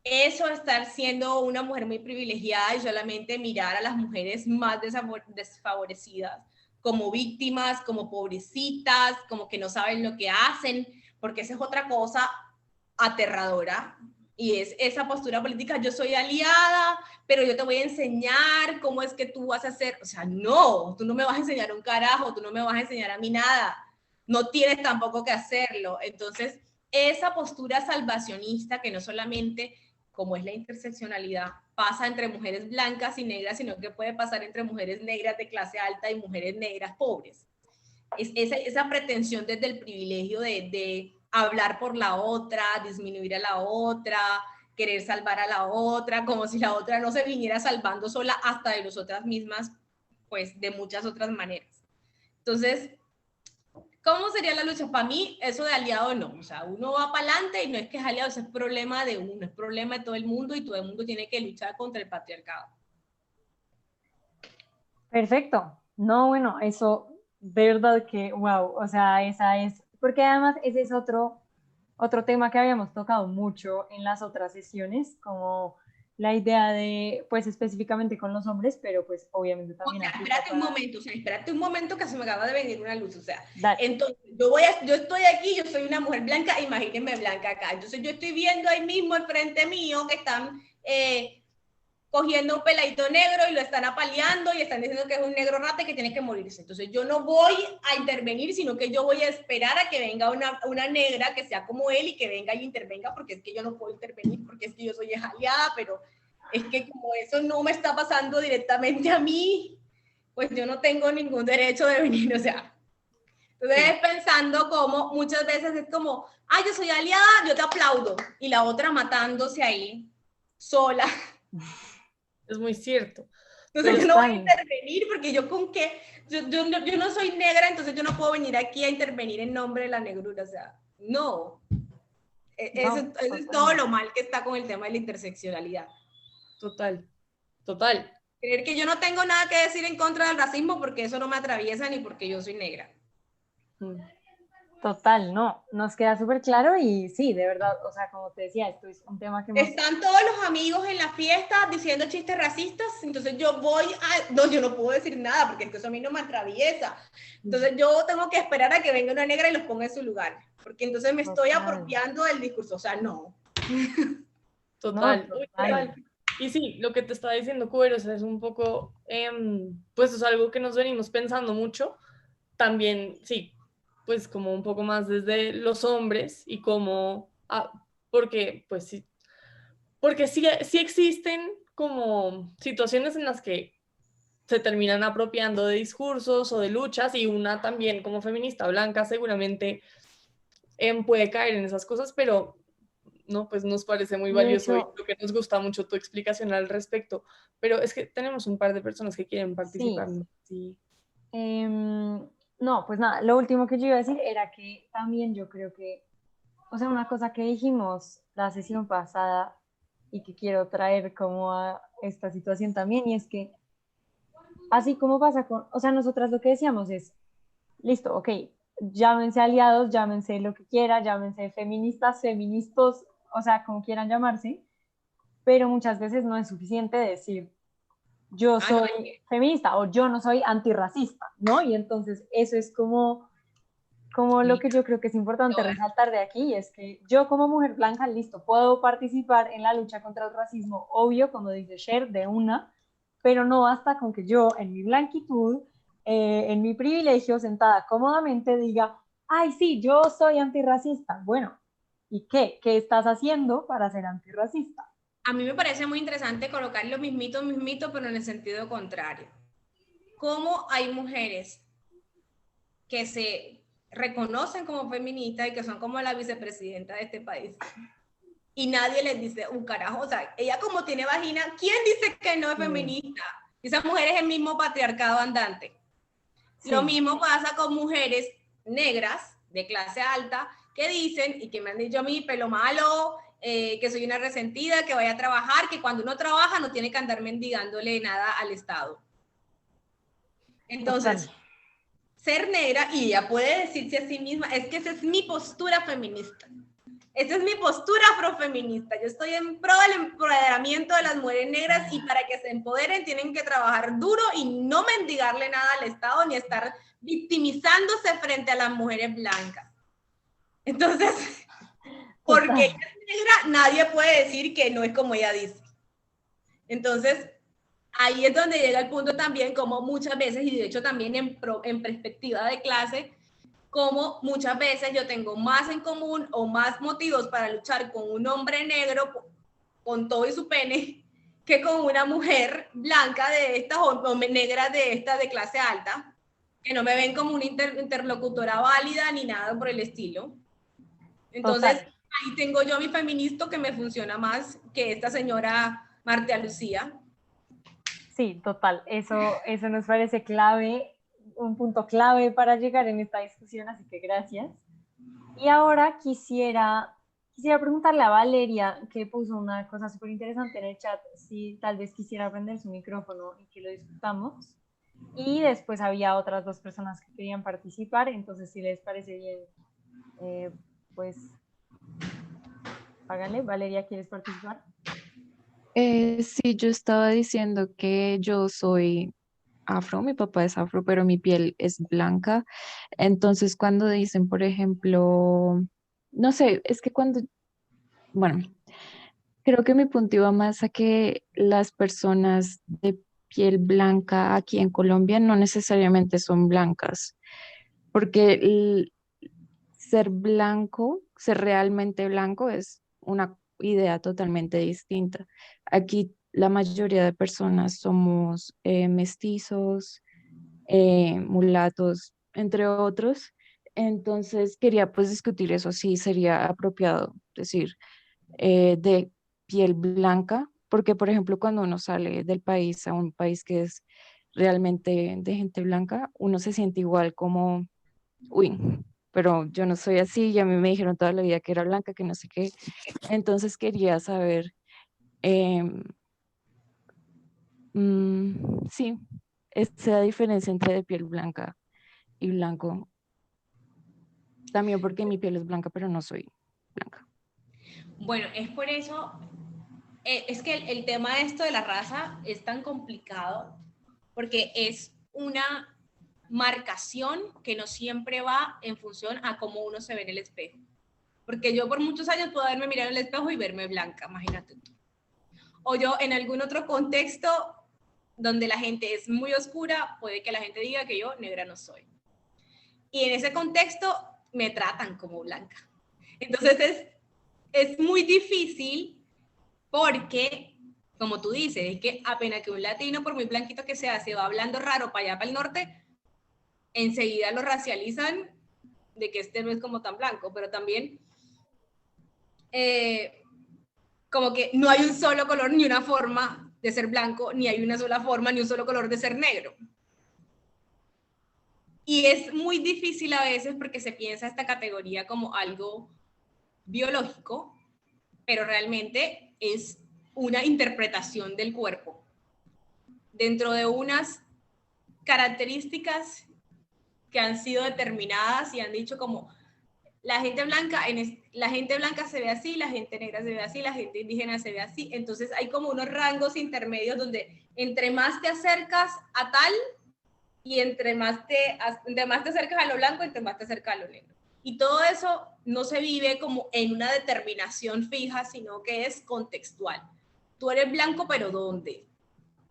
Eso, estar siendo una mujer muy privilegiada y solamente mirar a las mujeres más desfavorecidas como víctimas, como pobrecitas, como que no saben lo que hacen, porque esa es otra cosa aterradora. Y es esa postura política, yo soy aliada, pero yo te voy a enseñar cómo es que tú vas a hacer. O sea, no, tú no me vas a enseñar un carajo, tú no me vas a enseñar a mí nada. No tienes tampoco que hacerlo. Entonces, esa postura salvacionista que no solamente, como es la interseccionalidad, pasa entre mujeres blancas y negras, sino que puede pasar entre mujeres negras de clase alta y mujeres negras pobres. Es esa pretensión desde el privilegio de hablar por la otra, disminuir a la otra, querer salvar a la otra, como si la otra no se viniera salvando sola hasta de nosotras mismas, pues de muchas otras maneras. Entonces, ¿cómo sería la lucha? Para mí, eso de aliado no. O sea, uno va para adelante y no es que es aliado, eso es problema de uno, es problema de todo el mundo y todo el mundo tiene que luchar contra el patriarcado. Perfecto. No, bueno, eso de verdad que, wow, o sea, esa es, porque además ese es otro tema que habíamos tocado mucho en las otras sesiones, como la idea de, pues específicamente con los hombres, pero pues obviamente O también sea, aplica espérate un para... momento, o sea, espérate un momento que se me acaba de venir una luz, o sea, Dale. entonces yo estoy aquí, yo soy una mujer blanca, imagínense blanca acá, entonces yo estoy viendo ahí mismo al frente mío que están cogiendo un peladito negro y lo están apaleando y están diciendo que es un negro rata y que tiene que morirse. Entonces yo no voy a intervenir, sino que yo voy a esperar a que venga una negra que sea como él y que venga y intervenga, porque es que yo no puedo intervenir, porque es que yo soy aliada, pero es que como eso no me está pasando directamente a mí, pues yo no tengo ningún derecho de venir, o sea. Entonces sí. Pensando como muchas veces es como, yo soy aliada, yo te aplaudo, y la otra matándose ahí, sola. Es muy cierto. Entonces yo no voy a intervenir porque yo con qué, yo no soy negra, entonces yo no puedo venir aquí a intervenir en nombre de la negrura, o sea, no. Eso es todo lo mal que está con el tema de la interseccionalidad. Total. Creer que yo no tengo nada que decir en contra del racismo porque eso no me atraviesa ni porque yo soy negra. Total, no, nos queda súper claro y sí, de verdad, o sea, como te decía, esto es un tema que... Están todos los amigos en la fiesta diciendo chistes racistas, entonces yo voy a... No, yo no puedo decir nada porque es que eso a mí no me atraviesa. Entonces yo tengo que esperar a que venga una negra y los ponga en su lugar, porque entonces me estoy apropiando del discurso, o sea, no. Total. Y sí, lo que te estaba diciendo, Cubero, o sea, es un poco, pues es algo que nos venimos pensando mucho, también, sí, pues como un poco más desde los hombres y como, porque pues sí, porque sí existen como situaciones en las que se terminan apropiando de discursos o de luchas y una también como feminista blanca seguramente puede caer en esas cosas, pero no, pues nos parece muy valioso y lo que nos gusta mucho tu explicación al respecto, pero es que tenemos un par de personas que quieren participar. Sí. No, pues nada, lo último que yo iba a decir era que también yo creo que, o sea, una cosa que dijimos la sesión pasada y que quiero traer como a esta situación también, y es que así como pasa con, o sea, nosotras lo que decíamos es, listo, ok, llámense aliados, llámense lo que quiera, llámense feministas, feministos, o sea, como quieran llamarse, pero muchas veces no es suficiente decir yo soy feminista o yo no soy antirracista, ¿no? Y entonces eso es como lo que yo creo que es importante resaltar de aquí, es que yo como mujer blanca, listo, puedo participar en la lucha contra el racismo, obvio, como dice Cher, de una, pero no basta con que yo en mi blanquitud, en mi privilegio, sentada cómodamente, diga, ay, sí, yo soy antirracista. Bueno, ¿y qué? ¿Qué estás haciendo para ser antirracista? A mí me parece muy interesante colocar los mismitos, pero en el sentido contrario. ¿Cómo hay mujeres que se reconocen como feministas y que son como la vicepresidenta de este país? Y nadie les dice un carajo. O sea, ella como tiene vagina, ¿quién dice que no es feminista? Esa mujer es el mismo patriarcado andante. Sí. Lo mismo pasa con mujeres negras de clase alta que dicen, y que me han dicho a mí, pelo malo, que soy una resentida, que vaya a trabajar, que cuando uno trabaja no tiene que andar mendigándole nada al Estado. Entonces, ser negra, y ella puede decirse a sí misma, es que esa es mi postura feminista. Esa es mi postura afrofeminista. Yo estoy en pro del empoderamiento de las mujeres negras y para que se empoderen tienen que trabajar duro y no mendigarle nada al Estado ni estar victimizándose frente a las mujeres blancas. Entonces, porque ella es negra, nadie puede decir que no es como ella dice. Entonces, ahí es donde llega el punto también, como muchas veces, y de hecho también en perspectiva de clase, como muchas veces yo tengo más en común o más motivos para luchar con un hombre negro, con todo y su pene, que con una mujer blanca de estas o negra de estas de clase alta, que no me ven como una interlocutora válida ni nada por el estilo. Entonces, ahí tengo yo mi feminista que me funciona más que esta señora Marta Lucía. Sí, total, eso nos parece clave, un punto clave para llegar en esta discusión, así que gracias. Y ahora quisiera preguntarle a Valeria, que puso una cosa súper interesante en el chat, si tal vez quisiera prender su micrófono y que lo discutamos. Y después había otras 2 personas que querían participar, entonces si les parece bien, pues háganle. Valeria, ¿quieres participar? Sí, yo estaba diciendo que yo soy afro, mi papá es afro, pero mi piel es blanca. Entonces, cuando dicen, por ejemplo, no sé, es que bueno, creo que mi punto iba más a que las personas de piel blanca aquí en Colombia no necesariamente son blancas, porque ser blanco, ser realmente blanco es una idea totalmente distinta. Aquí la mayoría de personas somos mestizos, mulatos, entre otros. Entonces quería pues discutir eso, si sería apropiado decir de piel blanca, porque por ejemplo cuando uno sale del país a un país que es realmente de gente blanca, uno se siente igual como, uy, pero yo no soy así y a mí me dijeron toda la vida que era blanca, que no sé qué. Entonces quería saber, em, sí, esa diferencia entre de piel blanca y blanco. También porque mi piel es blanca, pero no soy blanca. Bueno, es por eso, es que el tema de esto de la raza es tan complicado, porque es una marcación que no siempre va en función a cómo uno se ve en el espejo. Porque yo por muchos años puedo haberme mirado en el espejo y verme blanca, imagínate tú. O yo en algún otro contexto donde la gente es muy oscura, puede que la gente diga que yo negra no soy. Y en ese contexto me tratan como blanca. Entonces es muy difícil porque, como tú dices, es que apenas que un latino, por muy blanquito que sea, se va hablando raro para allá, para el norte, enseguida lo racializan de que este no es como tan blanco, pero también como que no hay un solo color ni una forma de ser blanco, ni hay una sola forma ni un solo color de ser negro. Y es muy difícil a veces porque se piensa esta categoría como algo biológico, pero realmente es una interpretación del cuerpo dentro de unas características que han sido determinadas y han dicho como la gente blanca se ve así, la gente negra se ve así, la gente indígena se ve así. Entonces hay como unos rangos intermedios donde entre más te acercas a tal y entre más te acercas a lo blanco, entre más te acercas a lo negro. Y todo eso no se vive como en una determinación fija, sino que es contextual. Tú eres blanco, pero ¿dónde?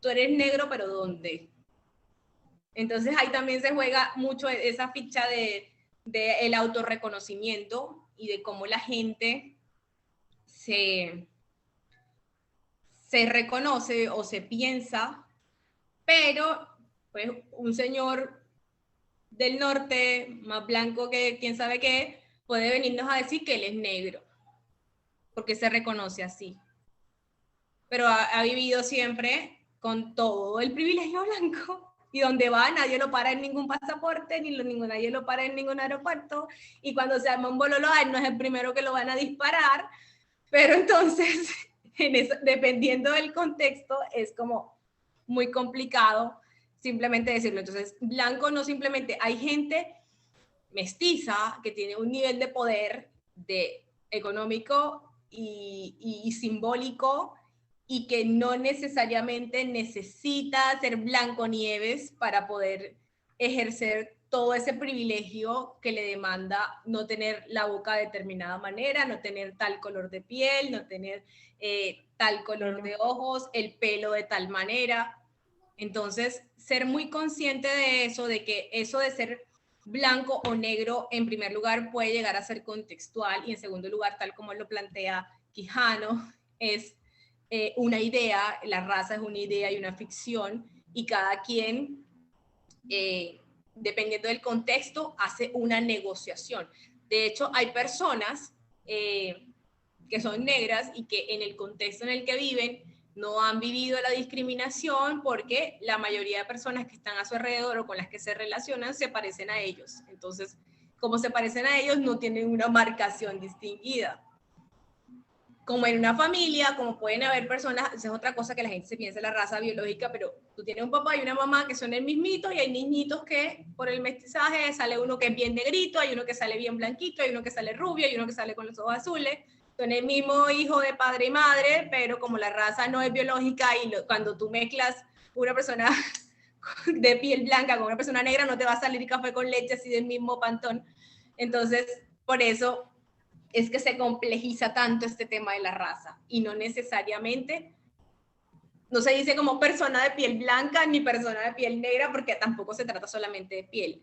Tú eres negro, pero ¿dónde? Entonces ahí también se juega mucho esa ficha de el autorreconocimiento y de cómo la gente se reconoce o se piensa, pero pues un señor del norte, más blanco que quién sabe qué, puede venirnos a decir que él es negro, porque se reconoce así. Pero ha vivido siempre con todo el privilegio blanco. Y donde va, nadie lo para en ningún pasaporte, nadie lo para en ningún aeropuerto. Y cuando se arma un bololo, él no es el primero que lo van a disparar. Pero entonces, dependiendo del contexto, es como muy complicado simplemente decirlo. Entonces, blanco no simplemente, hay gente mestiza que tiene un nivel de poder económico y simbólico y que no necesariamente necesita ser Blancanieves para poder ejercer todo ese privilegio que le demanda no tener la boca de determinada manera, no tener tal color de piel, no tener tal color de ojos, el pelo de tal manera. Entonces, ser muy consciente de eso, de que eso de ser blanco o negro, en primer lugar, puede llegar a ser contextual y en segundo lugar, tal como lo plantea Quijano, es una idea, la raza es una idea y una ficción y cada quien, dependiendo del contexto, hace una negociación. De hecho, hay personas que son negras y que en el contexto en el que viven no han vivido la discriminación porque la mayoría de personas que están a su alrededor o con las que se relacionan se parecen a ellos. Entonces, como se parecen a ellos, no tienen una marcación distinguida. como en una familia, como pueden haber personas, esa es otra cosa que la gente se piensa en la raza biológica, pero tú tienes un papá y una mamá que son el mismito y hay niñitos que por el mestizaje sale uno que es bien negrito, hay uno que sale bien blanquito, hay uno que sale rubio, hay uno que sale con los ojos azules, son el mismo hijo de padre y madre, pero como la raza no es biológica y cuando tú mezclas una persona de piel blanca con una persona negra no te va a salir café con leche así del mismo pantón. Entonces, por eso es que se complejiza tanto este tema de la raza y no necesariamente, no se dice como persona de piel blanca ni persona de piel negra porque tampoco se trata solamente de piel.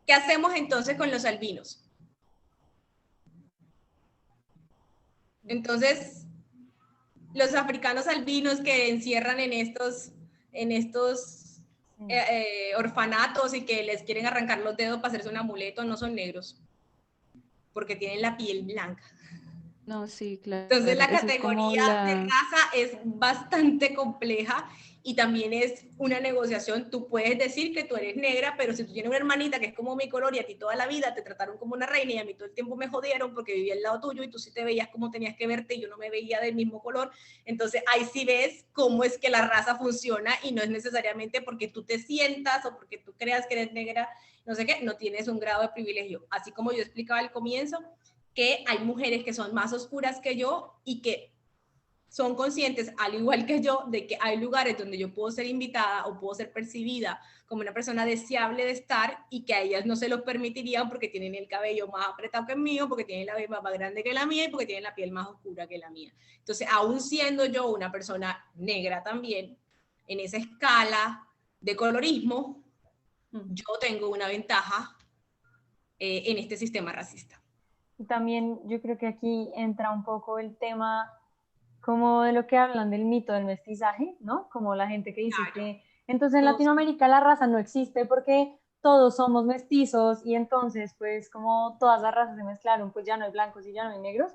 ¿Qué hacemos entonces con los albinos? Entonces, los africanos albinos que encierran en estos orfanatos y que les quieren arrancar los dedos para hacerse un amuleto no son negros, porque tienen la piel blanca. No, sí, claro. Entonces la Eso es como categoría de raza es bastante compleja y también es una negociación. Tú puedes decir que tú eres negra, pero si tú tienes una hermanita que es como mi color y a ti toda la vida te trataron como una reina y a mí todo el tiempo me jodieron porque vivía al lado tuyo y tú sí te veías como tenías que verte y yo no me veía del mismo color, entonces ahí sí ves cómo es que la raza funciona y no es necesariamente porque tú te sientas o porque tú creas que eres negra, no sé qué, no tienes un grado de privilegio. Así como yo explicaba al comienzo, que hay mujeres que son más oscuras que yo y que son conscientes, al igual que yo, de que hay lugares donde yo puedo ser invitada o puedo ser percibida como una persona deseable de estar y que a ellas no se lo permitirían porque tienen el cabello más apretado que el mío, porque tienen la barba más grande que la mía y porque tienen la piel más oscura que la mía. Entonces, aún siendo yo una persona negra también, en esa escala de colorismo, yo tengo una ventaja en este sistema racista. Y también yo creo que aquí entra un poco el tema como de lo que hablan del mito del mestizaje, ¿no? Como la gente que dice Claro. que entonces en Latinoamérica la raza no existe porque todos somos mestizos y entonces pues como todas las razas se mezclaron, pues ya no hay blancos y ya no hay negros.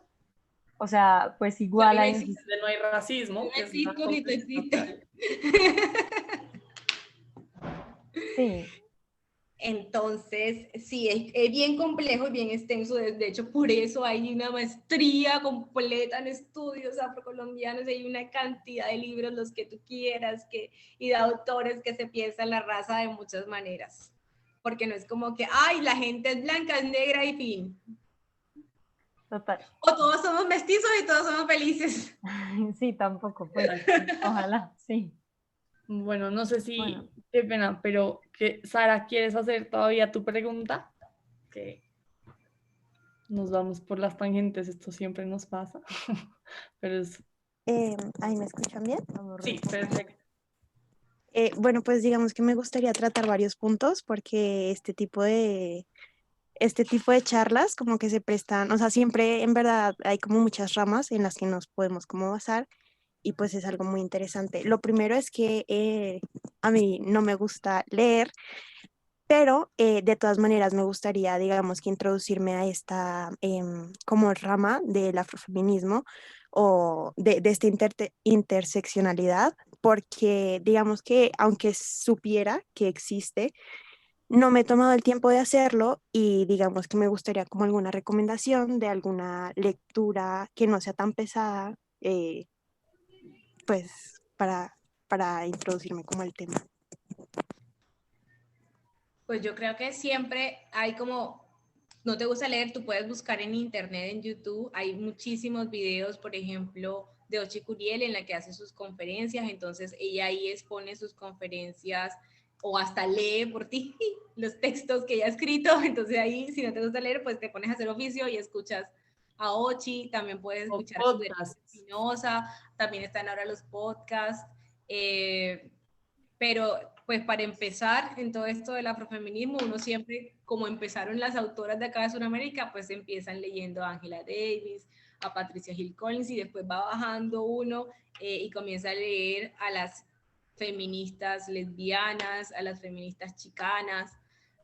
O sea, pues igual hay... No hay racismo. No existe ni te existe. Sí. Entonces, sí, es bien complejo y bien extenso. De hecho, por eso hay una maestría completa en estudios afrocolombianos, hay una cantidad de libros, los que tú quieras, y de autores que se piensan la raza de muchas maneras. Porque no es como que, ay, la gente es blanca, es negra y fin. Total. O todos somos mestizos y todos somos felices. Sí, tampoco, pues, ojalá, sí. Bueno, no sé si, qué pena, pero Sara, ¿quieres hacer todavía tu pregunta? Que nos vamos por las tangentes, esto siempre nos pasa, pero es... ¿Ahí me escuchan bien? Sí, perfecto. Bueno, pues digamos que me gustaría tratar varios puntos porque este tipo de charlas como que se prestan, o sea, siempre en verdad hay como muchas ramas en las que nos podemos como basar y pues es algo muy interesante. Lo primero es que a mí no me gusta leer, pero de todas maneras me gustaría, digamos, que introducirme a esta como rama del afrofeminismo o de esta interseccionalidad, porque digamos que aunque supiera que existe, no me he tomado el tiempo de hacerlo y digamos que me gustaría como alguna recomendación de alguna lectura que no sea tan pesada, pues para introducirme como al tema. Pues yo creo que siempre hay como, no te gusta leer, tú puedes buscar en internet, en YouTube, hay muchísimos videos, por ejemplo, de Ochi Curiel en la que hace sus conferencias, entonces ella ahí expone sus conferencias o hasta lee por ti los textos que ella ha escrito, entonces ahí si no te gusta leer, pues te pones a hacer oficio y escuchas a Ochi, también puedes escuchar a Espinosa, también están ahora los podcasts, pero pues para empezar en todo esto del afrofeminismo, uno siempre, como empezaron las autoras de acá de Sudamérica, pues empiezan leyendo a Angela Davis, a Patricia Hill Collins y después va bajando uno y comienza a leer a las feministas lesbianas, a las feministas chicanas,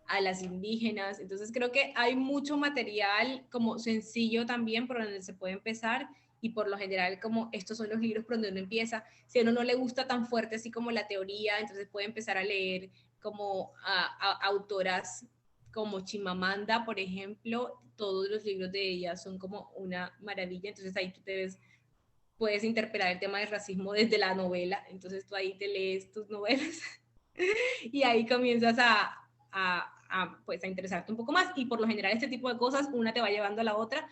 a las indígenas. Entonces creo que hay mucho material como sencillo también por donde se puede empezar y por lo general como estos son los libros por donde uno empieza. Si a uno no le gusta tan fuerte así como la teoría, entonces puede empezar a leer como a autoras como Chimamanda, por ejemplo, todos los libros de ella son como una maravilla, entonces ahí tú te ves puedes interpretar el tema del racismo desde la novela, entonces tú ahí te lees tus novelas y ahí comienzas pues a interesarte un poco más, y por lo general este tipo de cosas una te va llevando a la otra,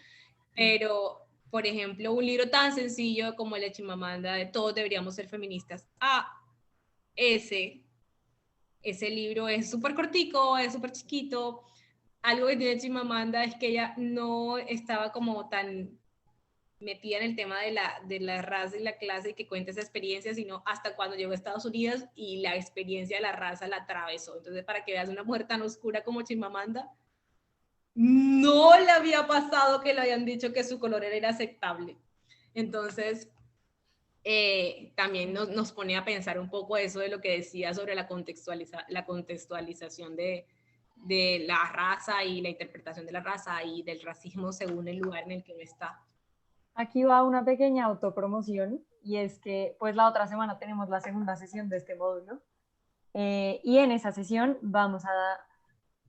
pero por ejemplo un libro tan sencillo como el de Chimamanda de Todos deberíamos ser feministas, ese libro es súper cortico, es súper chiquito. Algo que tiene Chimamanda es que ella no estaba como tan metida en el tema de la raza y la clase y que cuenta esa experiencia, sino hasta cuando llegó a Estados Unidos y la experiencia de la raza la atravesó. Entonces, para que veas una mujer tan oscura como Chimamanda, no le había pasado que le habían dicho que su color era aceptable. Entonces, también nos pone a pensar un poco eso de lo que decía sobre la contextualización de la raza y la interpretación de la raza y del racismo según el lugar en el que uno está. Aquí va una pequeña autopromoción, y es que pues la otra semana tenemos la segunda sesión de este módulo, y en esa sesión vamos a,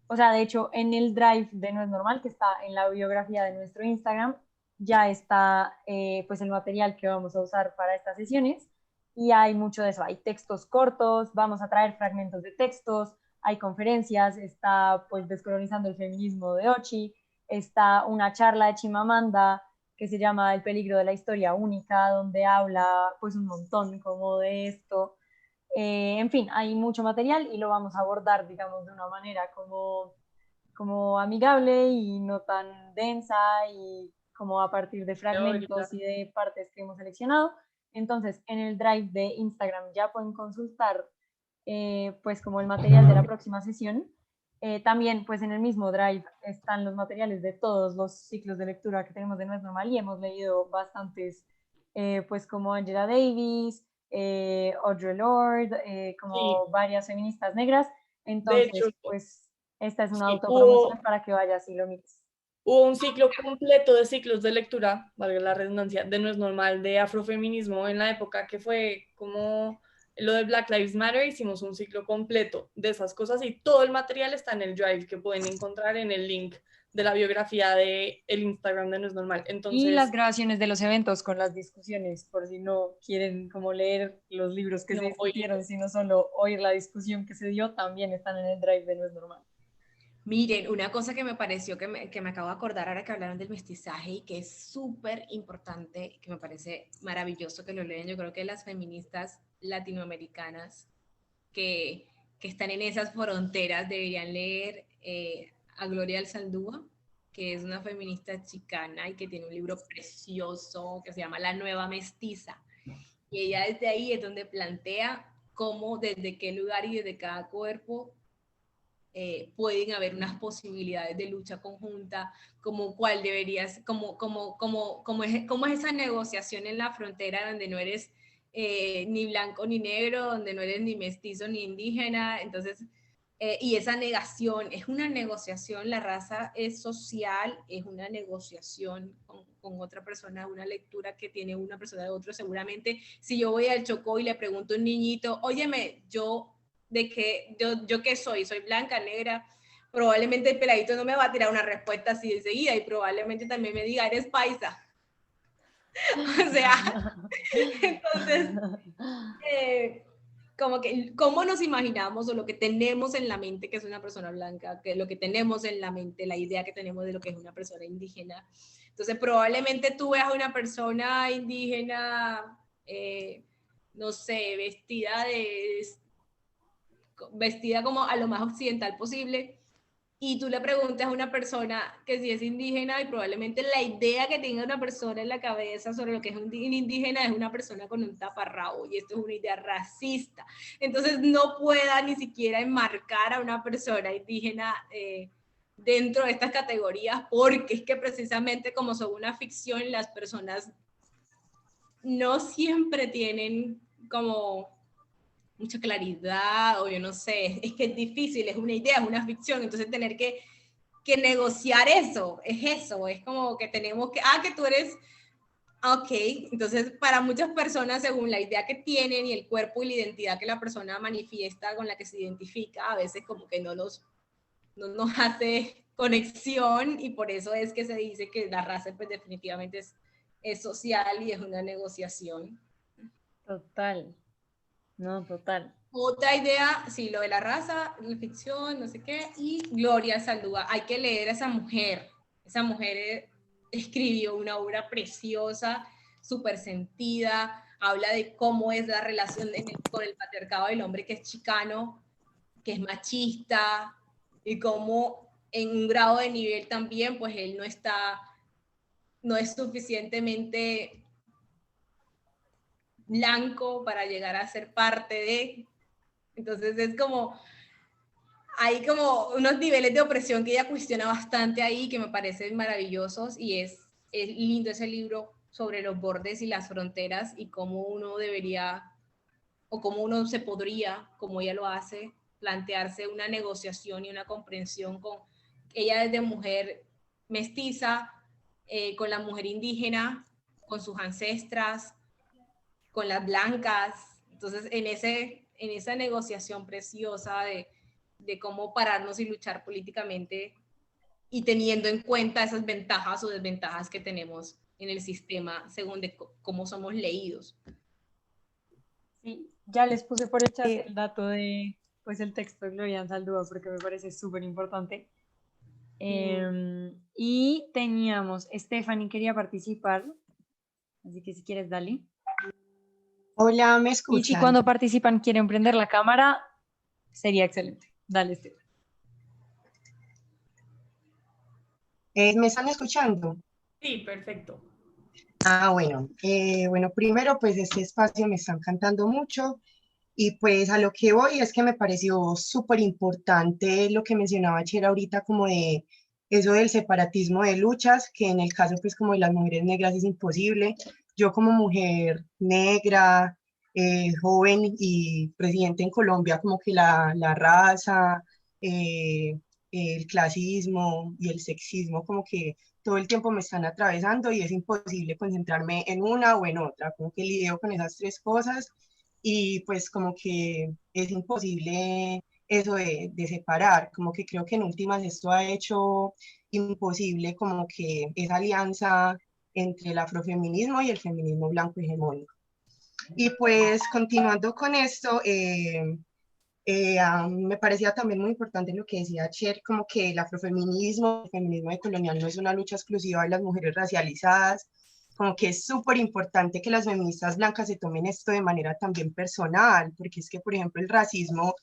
o sea, de hecho en el drive de No es Normal, que está en la biografía de nuestro Instagram, ya está pues el material que vamos a usar para estas sesiones, y hay mucho de eso, hay textos cortos, vamos a traer fragmentos de textos, hay conferencias, está pues Descolonizando el feminismo de Ochi, está una charla de Chimamanda que se llama El peligro de la historia única, donde habla pues un montón como de esto. En fin, hay mucho material y lo vamos a abordar, digamos, de una manera como amigable y no tan densa, y como a partir de fragmentos y de partes que hemos seleccionado. Entonces, en el drive de Instagram ya pueden consultar pues como el material de la próxima sesión. También pues en el mismo drive están los materiales de todos los ciclos de lectura que tenemos de No es Normal, y hemos leído bastantes, pues como Angela Davis, Audre Lorde, como varias feministas negras. Entonces, de hecho, pues esta es una sí, autopromoción para que vayas y lo mires. hubo un ciclo completo de ciclos de lectura, valga la redundancia, de No es Normal, de afrofeminismo en la época que fue como lo de Black Lives Matter. Hicimos un ciclo completo de esas cosas y todo el material está en el drive que pueden encontrar en el link de la biografía de el Instagram de No es Normal. Entonces, y las grabaciones de los eventos con las discusiones, por si no quieren como leer los libros que se discutieron, sino solo oír la discusión que se dio, también están en el drive de No es Normal. Miren, una cosa que me pareció que me acabo de acordar ahora que hablaron del mestizaje y que es súper importante, que me parece maravilloso que lo leen, yo creo que las feministas latinoamericanas que están en esas fronteras deberían leer a Gloria Alzaldúa, que es una feminista chicana y que tiene un libro precioso que se llama La Nueva Mestiza. Y ella desde ahí es donde plantea cómo, desde qué lugar y desde cada cuerpo pueden haber unas posibilidades de lucha conjunta, como cuál deberías, cómo es esa negociación en la frontera donde no eres ni blanco ni negro, donde no eres ni mestizo ni indígena. Entonces, y esa negación, es una negociación, la raza es social, es una negociación con otra persona, una lectura que tiene una persona de otro. Seguramente si yo voy al Chocó y le pregunto a un niñito, óyeme, yo qué soy blanca, negra, probablemente el peladito no me va a tirar una respuesta así de seguida, y probablemente también me diga, eres paisa. O sea, entonces, como que, ¿cómo nos imaginamos, o lo que tenemos en la mente que es una persona blanca, que lo que tenemos en la mente, la idea que tenemos de lo que es una persona indígena? Entonces, probablemente tú veas a una persona indígena, no sé, vestida como a lo más occidental posible, y tú le preguntas a una persona que si es indígena, y probablemente la idea que tenga una persona en la cabeza sobre lo que es un indígena es una persona con un taparrabo, y esto es una idea racista. Entonces no pueda ni siquiera enmarcar a una persona indígena dentro de estas categorías, porque es que precisamente como son una ficción, las personas no siempre tienen como mucha claridad, o yo no sé, es que es difícil, es una idea, es una ficción, entonces tener que negociar eso, es como que tenemos que, que tú eres, ok, entonces para muchas personas, según la idea que tienen y el cuerpo y la identidad que la persona manifiesta, con la que se identifica, a veces como que no nos hace conexión, y por eso es que se dice que la raza pues definitivamente es social y es una negociación. Total, no, total. Otra idea, sí, lo de la raza, la ficción, no sé qué, y Gloria Saldúa. Hay que leer a esa mujer. Esa mujer escribió una obra preciosa, súper sentida, habla de cómo es la relación con el patriarcado del hombre que es chicano, que es machista, y cómo en un grado de nivel también, pues él no es suficientemente blanco para llegar a ser parte de. Entonces es como, hay como unos niveles de opresión que ella cuestiona bastante ahí, que me parecen maravillosos, y es lindo ese libro sobre los bordes y las fronteras y cómo uno debería, o cómo uno se podría, como ella lo hace, plantearse una negociación y una comprensión con ella desde mujer mestiza, con la mujer indígena, con sus ancestras, con las blancas. Entonces, en esa negociación preciosa de cómo pararnos y luchar políticamente y teniendo en cuenta esas ventajas o desventajas que tenemos en el sistema según de cómo somos leídos. Sí, ya les puse por el chat el dato de, pues, el texto de Gloria Saldúa porque me parece súper importante. Y teníamos, Stephanie quería participar, así que si quieres, dale. Hola, ¿me Y si escuchan? cuando participan quieren prender la cámara, sería excelente. Dale, Stephanie. ¿Me están escuchando? Sí, perfecto. Bueno, primero pues este espacio me está encantando mucho y pues a lo que voy es que me pareció súper importante lo que mencionaba Cher ahorita como de eso del separatismo de luchas, que en el caso pues como de las mujeres negras es imposible. Yo como mujer negra, joven y residente en Colombia, como que la raza, el clasismo y el sexismo como que todo el tiempo me están atravesando y es imposible concentrarme en una o en otra, como que lidio con esas tres cosas y pues como que es imposible eso de separar, como que creo que en últimas esto ha hecho imposible como que esa alianza entre el afrofeminismo y el feminismo blanco hegemónico. Y pues continuando con esto, me parecía también muy importante lo que decía Cher, como que el afrofeminismo, el feminismo decolonial no es una lucha exclusiva de las mujeres racializadas, como que es súper importante que las feministas blancas se tomen esto de manera también personal, porque es que, por ejemplo, el racismo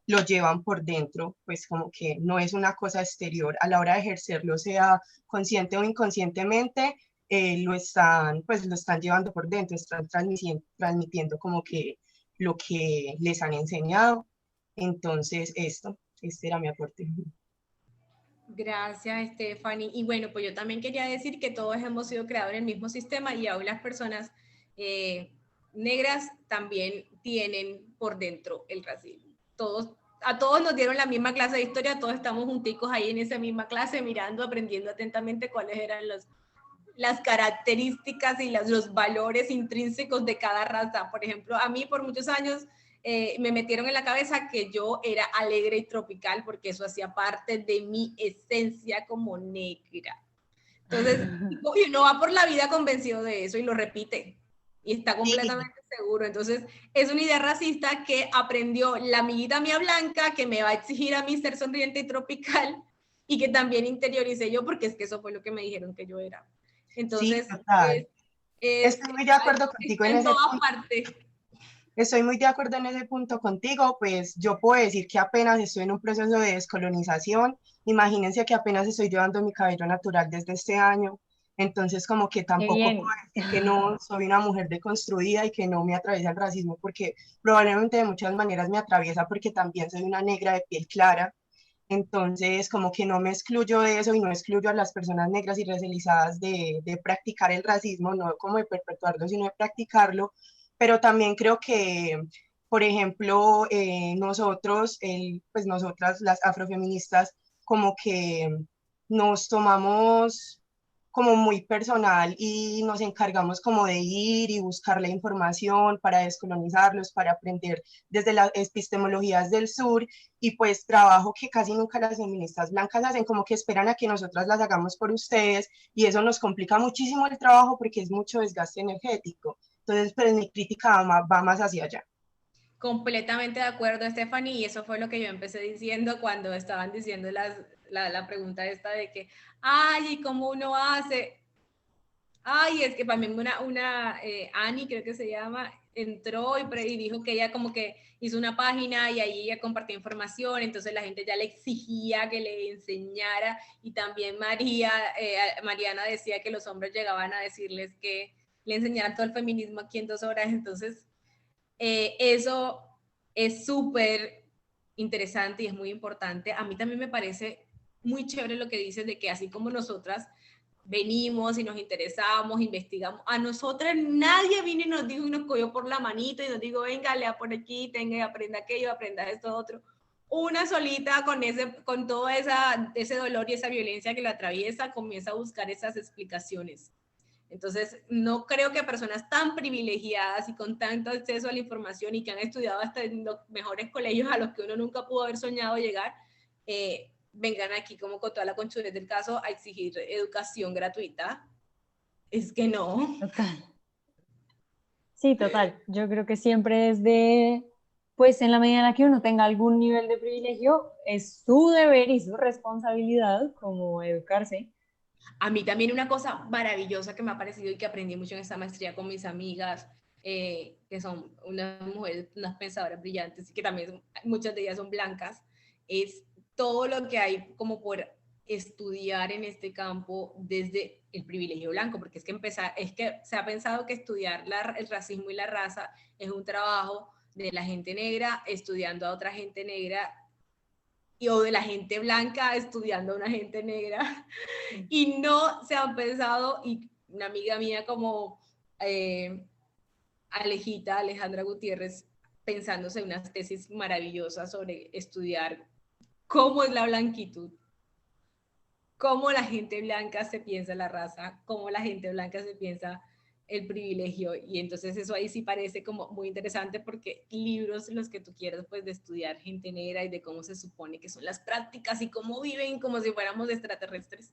lo llevan por dentro, pues como que no es una cosa exterior, a la hora de ejercerlo, sea consciente o inconscientemente, pues lo están llevando por dentro, están transmitiendo como que lo que les han enseñado. Entonces, este era mi aporte. Gracias, Stephanie. Y bueno, pues yo también quería decir que todos hemos sido creados en el mismo sistema y aún las personas negras también tienen por dentro el racismo. A todos nos dieron la misma clase de historia, todos estamos junticos ahí en esa misma clase, mirando, aprendiendo atentamente cuáles eran las características y los valores intrínsecos de cada raza. Por ejemplo, a mí por muchos años me metieron en la cabeza que yo era alegre y tropical porque eso hacía parte de mi esencia como negra. Entonces, uno va por la vida convencido de eso y lo repite y está completamente seguro. Entonces, es una idea racista que aprendió la amiguita mía blanca que me va a exigir a mí ser sonriente y tropical y que también interioricé yo porque es que eso fue lo que me dijeron que yo era. Entonces, sí, total. Estoy muy de acuerdo contigo en ese punto. Estoy muy de acuerdo en ese punto contigo, pues yo puedo decir que apenas estoy en un proceso de descolonización, imagínense que apenas estoy llevando mi cabello natural desde este año, entonces como que tampoco puedo decir que no soy una mujer deconstruida y que no me atraviesa el racismo, porque probablemente de muchas maneras me atraviesa porque también soy una negra de piel clara, entonces como que no me excluyo de eso y no excluyo a las personas negras y racializadas de practicar el racismo, no como de perpetuarlo, sino de practicarlo, pero también creo que, por ejemplo, nosotros, pues nosotras las afrofeministas, como que nos tomamos como muy personal y nos encargamos como de ir y buscar la información para descolonizarlos, para aprender desde las epistemologías del sur y pues trabajo que casi nunca las feministas blancas hacen, como que esperan a que nosotras las hagamos por ustedes y eso nos complica muchísimo el trabajo porque es mucho desgaste energético. Entonces, pues mi crítica va más hacia allá. Completamente de acuerdo, Stephanie, y eso fue lo que yo empecé diciendo cuando estaban diciendo la pregunta esta de que, ay, ¿y cómo uno hace? Ay, es que también Annie, creo que se llama, entró y dijo que ella como que hizo una página y ahí ella compartía información, entonces la gente ya le exigía que le enseñara, y también Mariana decía que los hombres llegaban a decirles que le enseñaran todo el feminismo aquí en 2 horas, entonces eso es súper interesante y es muy importante. A mí también me parece muy chévere lo que dices de que así como nosotras venimos y nos interesamos, investigamos, a nosotras nadie vino y nos dijo y nos cogió por la manito y nos dijo, venga, lea por aquí, tenga, aprenda aquello, aprenda esto, otro. Una solita con todo ese dolor y esa violencia que la atraviesa, comienza a buscar esas explicaciones. Entonces, no creo que personas tan privilegiadas y con tanto acceso a la información y que han estudiado hasta en los mejores colegios a los que uno nunca pudo haber soñado llegar, vengan aquí como con toda la conchudez del caso a exigir educación gratuita. Es que no. Total. Sí, total. Yo creo que siempre es pues en la medida en la que uno tenga algún nivel de privilegio, es su deber y su responsabilidad como educarse. A mí también una cosa maravillosa que me ha parecido y que aprendí mucho en esta maestría con mis amigas, que son unas mujeres, unas pensadoras brillantes, y que también muchas de ellas son blancas, es todo lo que hay como por estudiar en este campo desde el privilegio blanco, porque es que se ha pensado que estudiar el racismo y la raza es un trabajo de la gente negra estudiando a otra gente negra, o de la gente blanca estudiando a una gente negra, y no se han pensado, y una amiga mía como Alejandra Gutiérrez, pensándose en unas tesis maravillosas sobre estudiar cómo es la blanquitud, cómo la gente blanca se piensa la raza, cómo la gente blanca se piensa el privilegio, y entonces eso ahí sí parece como muy interesante, porque libros los que tú quieras pues de estudiar gente negra y de cómo se supone que son las prácticas y cómo viven como si fuéramos extraterrestres,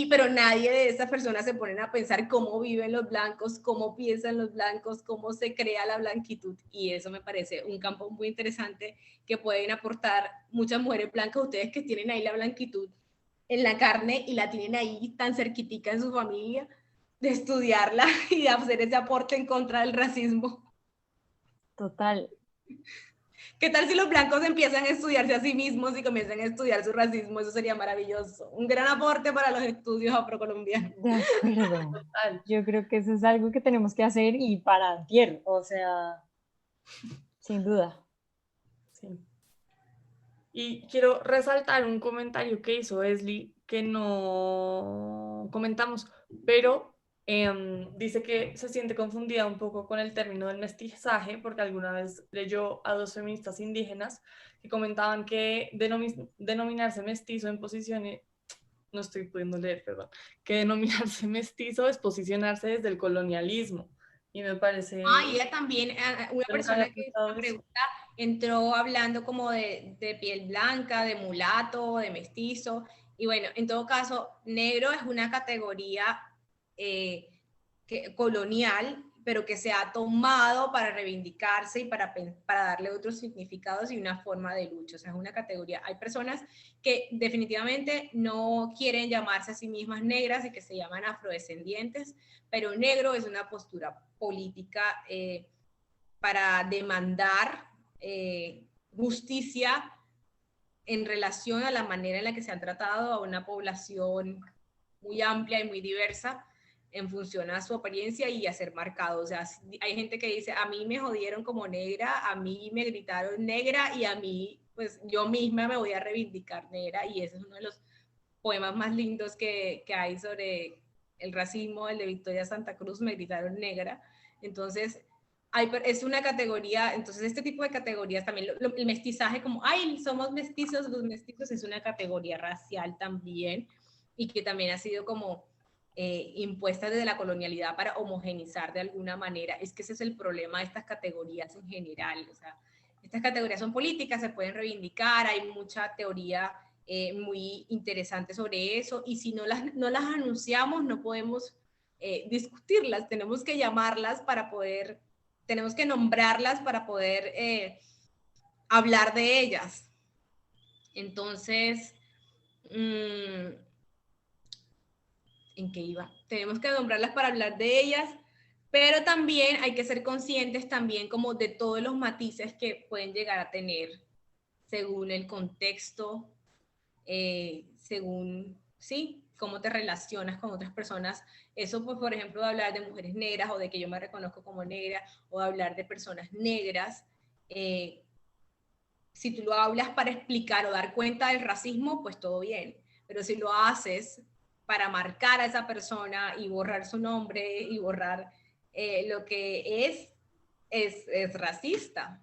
pero nadie de esas personas se ponen a pensar cómo viven los blancos, cómo piensan los blancos, cómo se crea la blanquitud, y eso me parece un campo muy interesante que pueden aportar muchas mujeres blancas, ustedes que tienen ahí la blanquitud en la carne y la tienen ahí tan cerquitica en su familia, de estudiarla y de hacer ese aporte en contra del racismo. Total. ¿Qué tal si los blancos empiezan a estudiarse a sí mismos y comienzan a estudiar su racismo? Eso sería maravilloso. Un gran aporte para los estudios afrocolombianos. De acuerdo. Total. Yo creo que eso es algo que tenemos que hacer y para antier, o sea, sin duda. Sí. Y quiero resaltar un comentario que hizo Esli que no comentamos, pero dice que se siente confundida un poco con el término del mestizaje, porque alguna vez leyó a 2 feministas indígenas que comentaban que denominarse mestizo en posiciones, no estoy pudiendo leer, perdón, que denominarse mestizo es posicionarse desde el colonialismo. Y me parece... Y ella también, una persona que hizo la pregunta, entró hablando como de piel blanca, de mulato, de mestizo, y bueno, en todo caso, negro es una categoría colonial, pero que se ha tomado para reivindicarse y para darle otros significados y una forma de lucha. O sea, es una categoría. Hay personas que definitivamente no quieren llamarse a sí mismas negras y que se llaman afrodescendientes, pero negro es una postura política para demandar justicia en relación a la manera en la que se han tratado a una población muy amplia y muy diversa en función a su apariencia y a ser marcado. O sea, hay gente que dice, a mí me jodieron como negra, a mí me gritaron negra y a mí, pues yo misma me voy a reivindicar negra, y ese es uno de los poemas más lindos que hay sobre el racismo, el de Victoria Santa Cruz, me gritaron negra. Entonces, es una categoría, entonces este tipo de categorías también, el mestizaje como, ay, somos mestizos, los mestizos es una categoría racial también, y que también ha sido como impuestas desde la colonialidad para homogenizar de alguna manera. Es que ese es el problema de estas categorías en general. O sea, estas categorías son políticas, se pueden reivindicar, hay mucha teoría muy interesante sobre eso, y si no las anunciamos, no podemos discutirlas, tenemos que llamarlas para poder, tenemos que nombrarlas para poder hablar de ellas. Entonces, ¿en qué iba? Tenemos que nombrarlas para hablar de ellas, pero también hay que ser conscientes también como de todos los matices que pueden llegar a tener según el contexto, según, ¿sí?, cómo te relacionas con otras personas. Eso, pues, por ejemplo, de hablar de mujeres negras o de que yo me reconozco como negra, o de hablar de personas negras, si tú lo hablas para explicar o dar cuenta del racismo, pues todo bien, pero si lo haces para marcar a esa persona y borrar su nombre y borrar lo que es racista.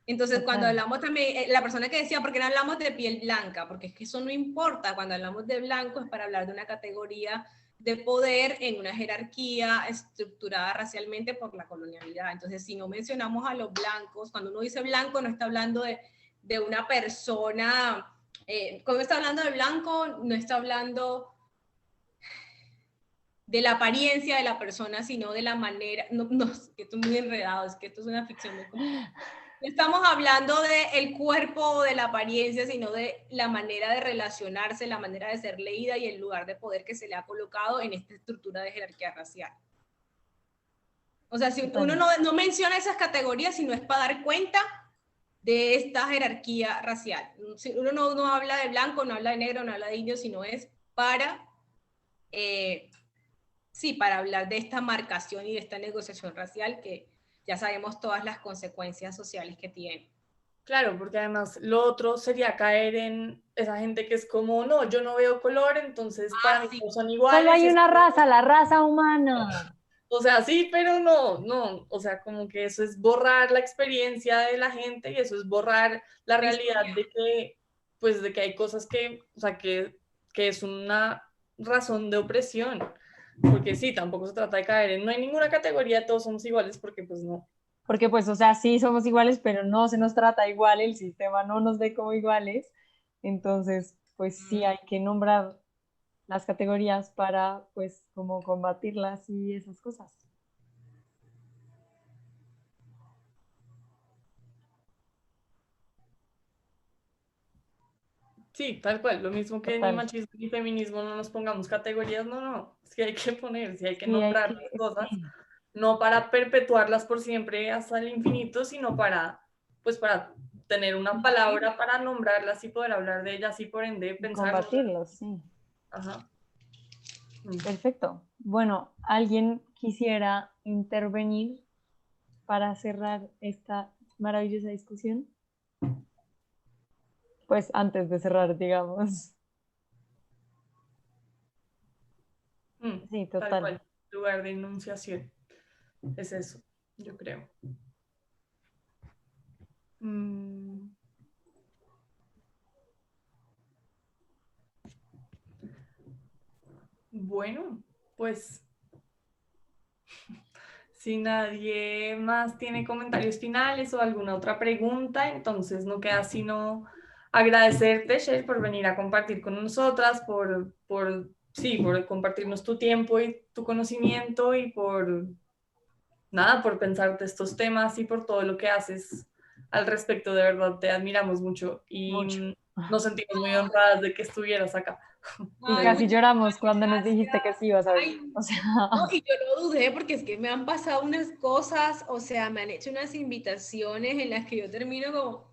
Entonces, cuando hablamos también, la persona que decía, ¿por qué no hablamos de piel blanca? Porque es que eso no importa. Cuando hablamos de blanco es para hablar de una categoría de poder en una jerarquía estructurada racialmente por la colonialidad. Entonces, si no mencionamos a los blancos, cuando uno dice blanco no está hablando de una persona, cuando está hablando de blanco no está hablando de la apariencia de la persona, sino de la manera, es que esto es muy enredado, es que esto es una ficción muy complicada. No estamos hablando del cuerpo o de la apariencia, sino de la manera de relacionarse, la manera de ser leída y el lugar de poder que se le ha colocado en esta estructura de jerarquía racial. O sea, si uno no menciona esas categorías, sino es para dar cuenta de esta jerarquía racial. Si uno no habla de blanco, no habla de negro, no habla de indio, sino es para, para hablar de esta marcación y de esta negociación racial que ya sabemos todas las consecuencias sociales que tiene. Claro, porque además lo otro sería caer en esa gente que es como, no, yo no veo color, entonces para mí no son iguales. Solo hay una raza, la raza humana. O sea, sí, pero no, o sea, como que eso es borrar la experiencia de la gente y eso es borrar la realidad de que, pues, de que hay cosas que, o sea, que es una razón de opresión. Porque sí, tampoco se trata de caer en, no hay ninguna categoría, todos somos iguales, porque pues no. Porque pues, o sea, sí somos iguales, pero no se nos trata igual, el sistema no nos ve como iguales, entonces, pues sí hay que nombrar las categorías para, pues, como combatirlas y esas cosas. Sí, tal cual, lo mismo que ni machismo ni feminismo, no nos pongamos categorías, no, sí hay que poner, sí hay que nombrar las cosas, no para perpetuarlas por siempre hasta el infinito, sino para, pues para tener una palabra para nombrarlas y poder hablar de ellas y por ende pensar. Combatirlas, sí. Ajá. Perfecto. Bueno, ¿alguien quisiera intervenir para cerrar esta maravillosa discusión? Pues antes de cerrar, digamos. Sí, total. Tal cual, lugar de enunciación. Es eso, yo creo. Bueno, pues si nadie más tiene comentarios finales o alguna otra pregunta, entonces no queda sino agradecerte, Sher, por venir a compartir con nosotras, por compartirnos tu tiempo y tu conocimiento y por pensarte estos temas y por todo lo que haces al respecto. De verdad, te admiramos mucho y nos sentimos muy honradas de que estuvieras acá. Y casi lloramos cuando nos dijiste que sí ibas a venir. O sea... No, y yo no dudé porque es que me han pasado unas cosas, o sea, me han hecho unas invitaciones en las que yo termino como...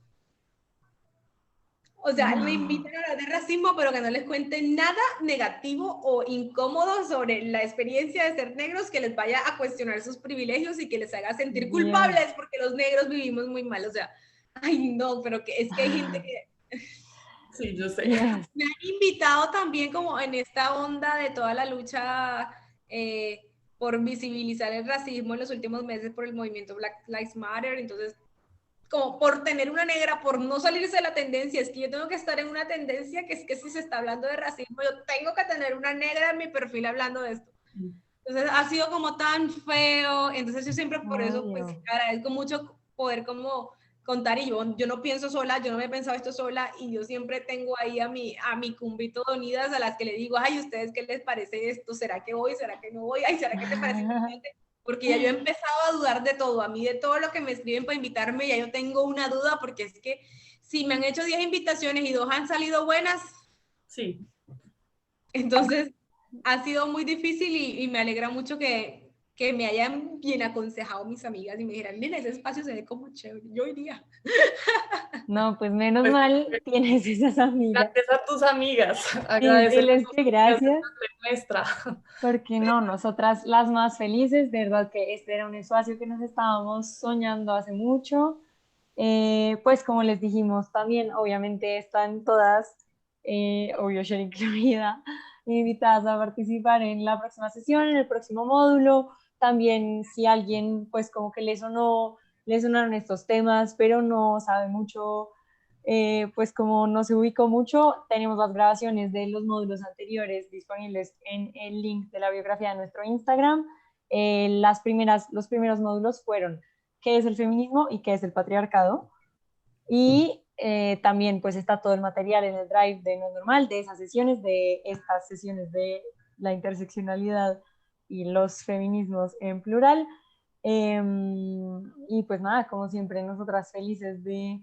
O sea, me invitan a hablar de racismo, pero que no les cuenten nada negativo o incómodo sobre la experiencia de ser negros, que les vaya a cuestionar sus privilegios y que les haga sentir culpables porque los negros vivimos muy mal. O sea, ay no, pero que es que hay gente que... Sí, yo sé. Me han invitado también como en esta onda de toda la lucha por visibilizar el racismo en los últimos meses por el movimiento Black Lives Matter. Entonces, como por tener una negra, por no salirse de la tendencia, es que yo tengo que estar en una tendencia que es que si se está hablando de racismo, yo tengo que tener una negra en mi perfil hablando de esto. Entonces ha sido como tan feo, entonces yo siempre por eso pues agradezco mucho poder como contar, y yo no pienso sola, yo no me he pensado esto sola, y yo siempre tengo ahí a mi cumbito de unidas a las que le digo, ay, ¿ustedes qué les parece esto? ¿Será que voy? ¿Será que no voy? Ay, ¿será que te parece interesante? Porque ya yo he empezado a dudar de todo, a mí de todo lo que me escriben para invitarme, ya yo tengo una duda, porque es que si me han hecho 10 invitaciones y 2 han salido buenas, sí. Entonces ha sido muy difícil y me alegra mucho que me hayan bien aconsejado mis amigas y me dijeran, mira, ese espacio se ve como chévere, yo iría. No, pues menos mal tienes esas amigas. Gracias a tus amigas. Diles que gracias. Nuestra. Porque no, nosotras las más felices, de verdad que este era un espacio que nos estábamos soñando hace mucho. Pues como les dijimos también, obviamente están todas, obvio Sher incluida, invitadas a participar en la próxima sesión, en el próximo módulo. También si alguien pues como que le sonaron estos temas, pero no sabe mucho, pues como no se ubicó mucho, tenemos las grabaciones de los módulos anteriores disponibles en el link de la biografía de nuestro Instagram. Los primeros módulos fueron qué es el feminismo y qué es el patriarcado. Y también pues está todo el material en el drive de No es Normal, de esas sesiones, de estas sesiones de la interseccionalidad y los feminismos en plural. Y pues nada, como siempre, nosotras felices de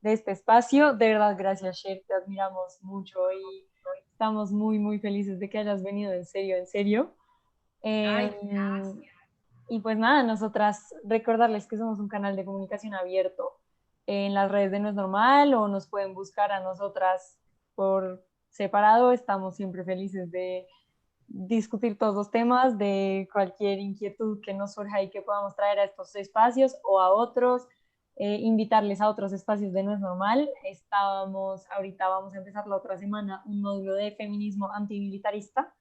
este espacio. De verdad, gracias, Sher, te admiramos mucho y estamos muy, muy felices de que hayas venido en serio, en serio. Y pues nada, nosotras recordarles que somos un canal de comunicación abierto en las redes de No es Normal, o nos pueden buscar a nosotras por separado. Estamos siempre felices de discutir todos los temas, de cualquier inquietud que nos surja y que podamos traer a estos espacios o a otros, invitarles a otros espacios de No es Normal. Ahorita vamos a empezar la otra semana un módulo de feminismo antimilitarista,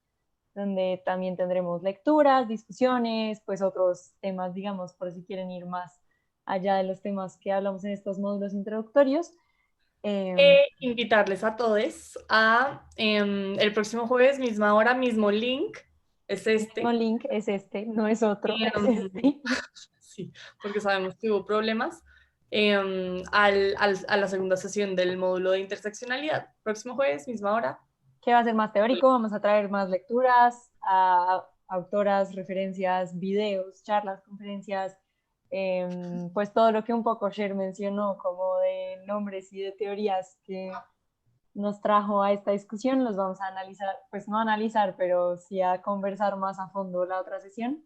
donde también tendremos lecturas, discusiones, pues otros temas, digamos, por si quieren ir más allá de los temas que hablamos en estos módulos introductorios. Invitarles a todos a el próximo jueves, misma hora, mismo link, es este. El mismo link es este, no es otro. Es este. Sí, porque sabemos que hubo problemas. A la segunda sesión del módulo de interseccionalidad, próximo jueves, misma hora. Que va a ser más teórico, vamos a traer más lecturas, a autoras, referencias, videos, charlas, conferencias, pues todo lo que un poco Sher mencionó como de nombres y de teorías que nos trajo a esta discusión, los vamos a analizar, pues no analizar, pero sí a conversar más a fondo la otra sesión.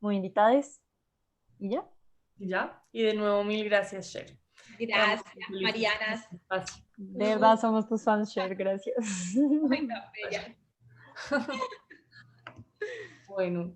Muy invitadas. ¿Y ya? Ya, y de nuevo mil gracias, Sher. Gracias, Marianas. De verdad somos tus fans, Sher, gracias. Ay, tan bella. Bueno.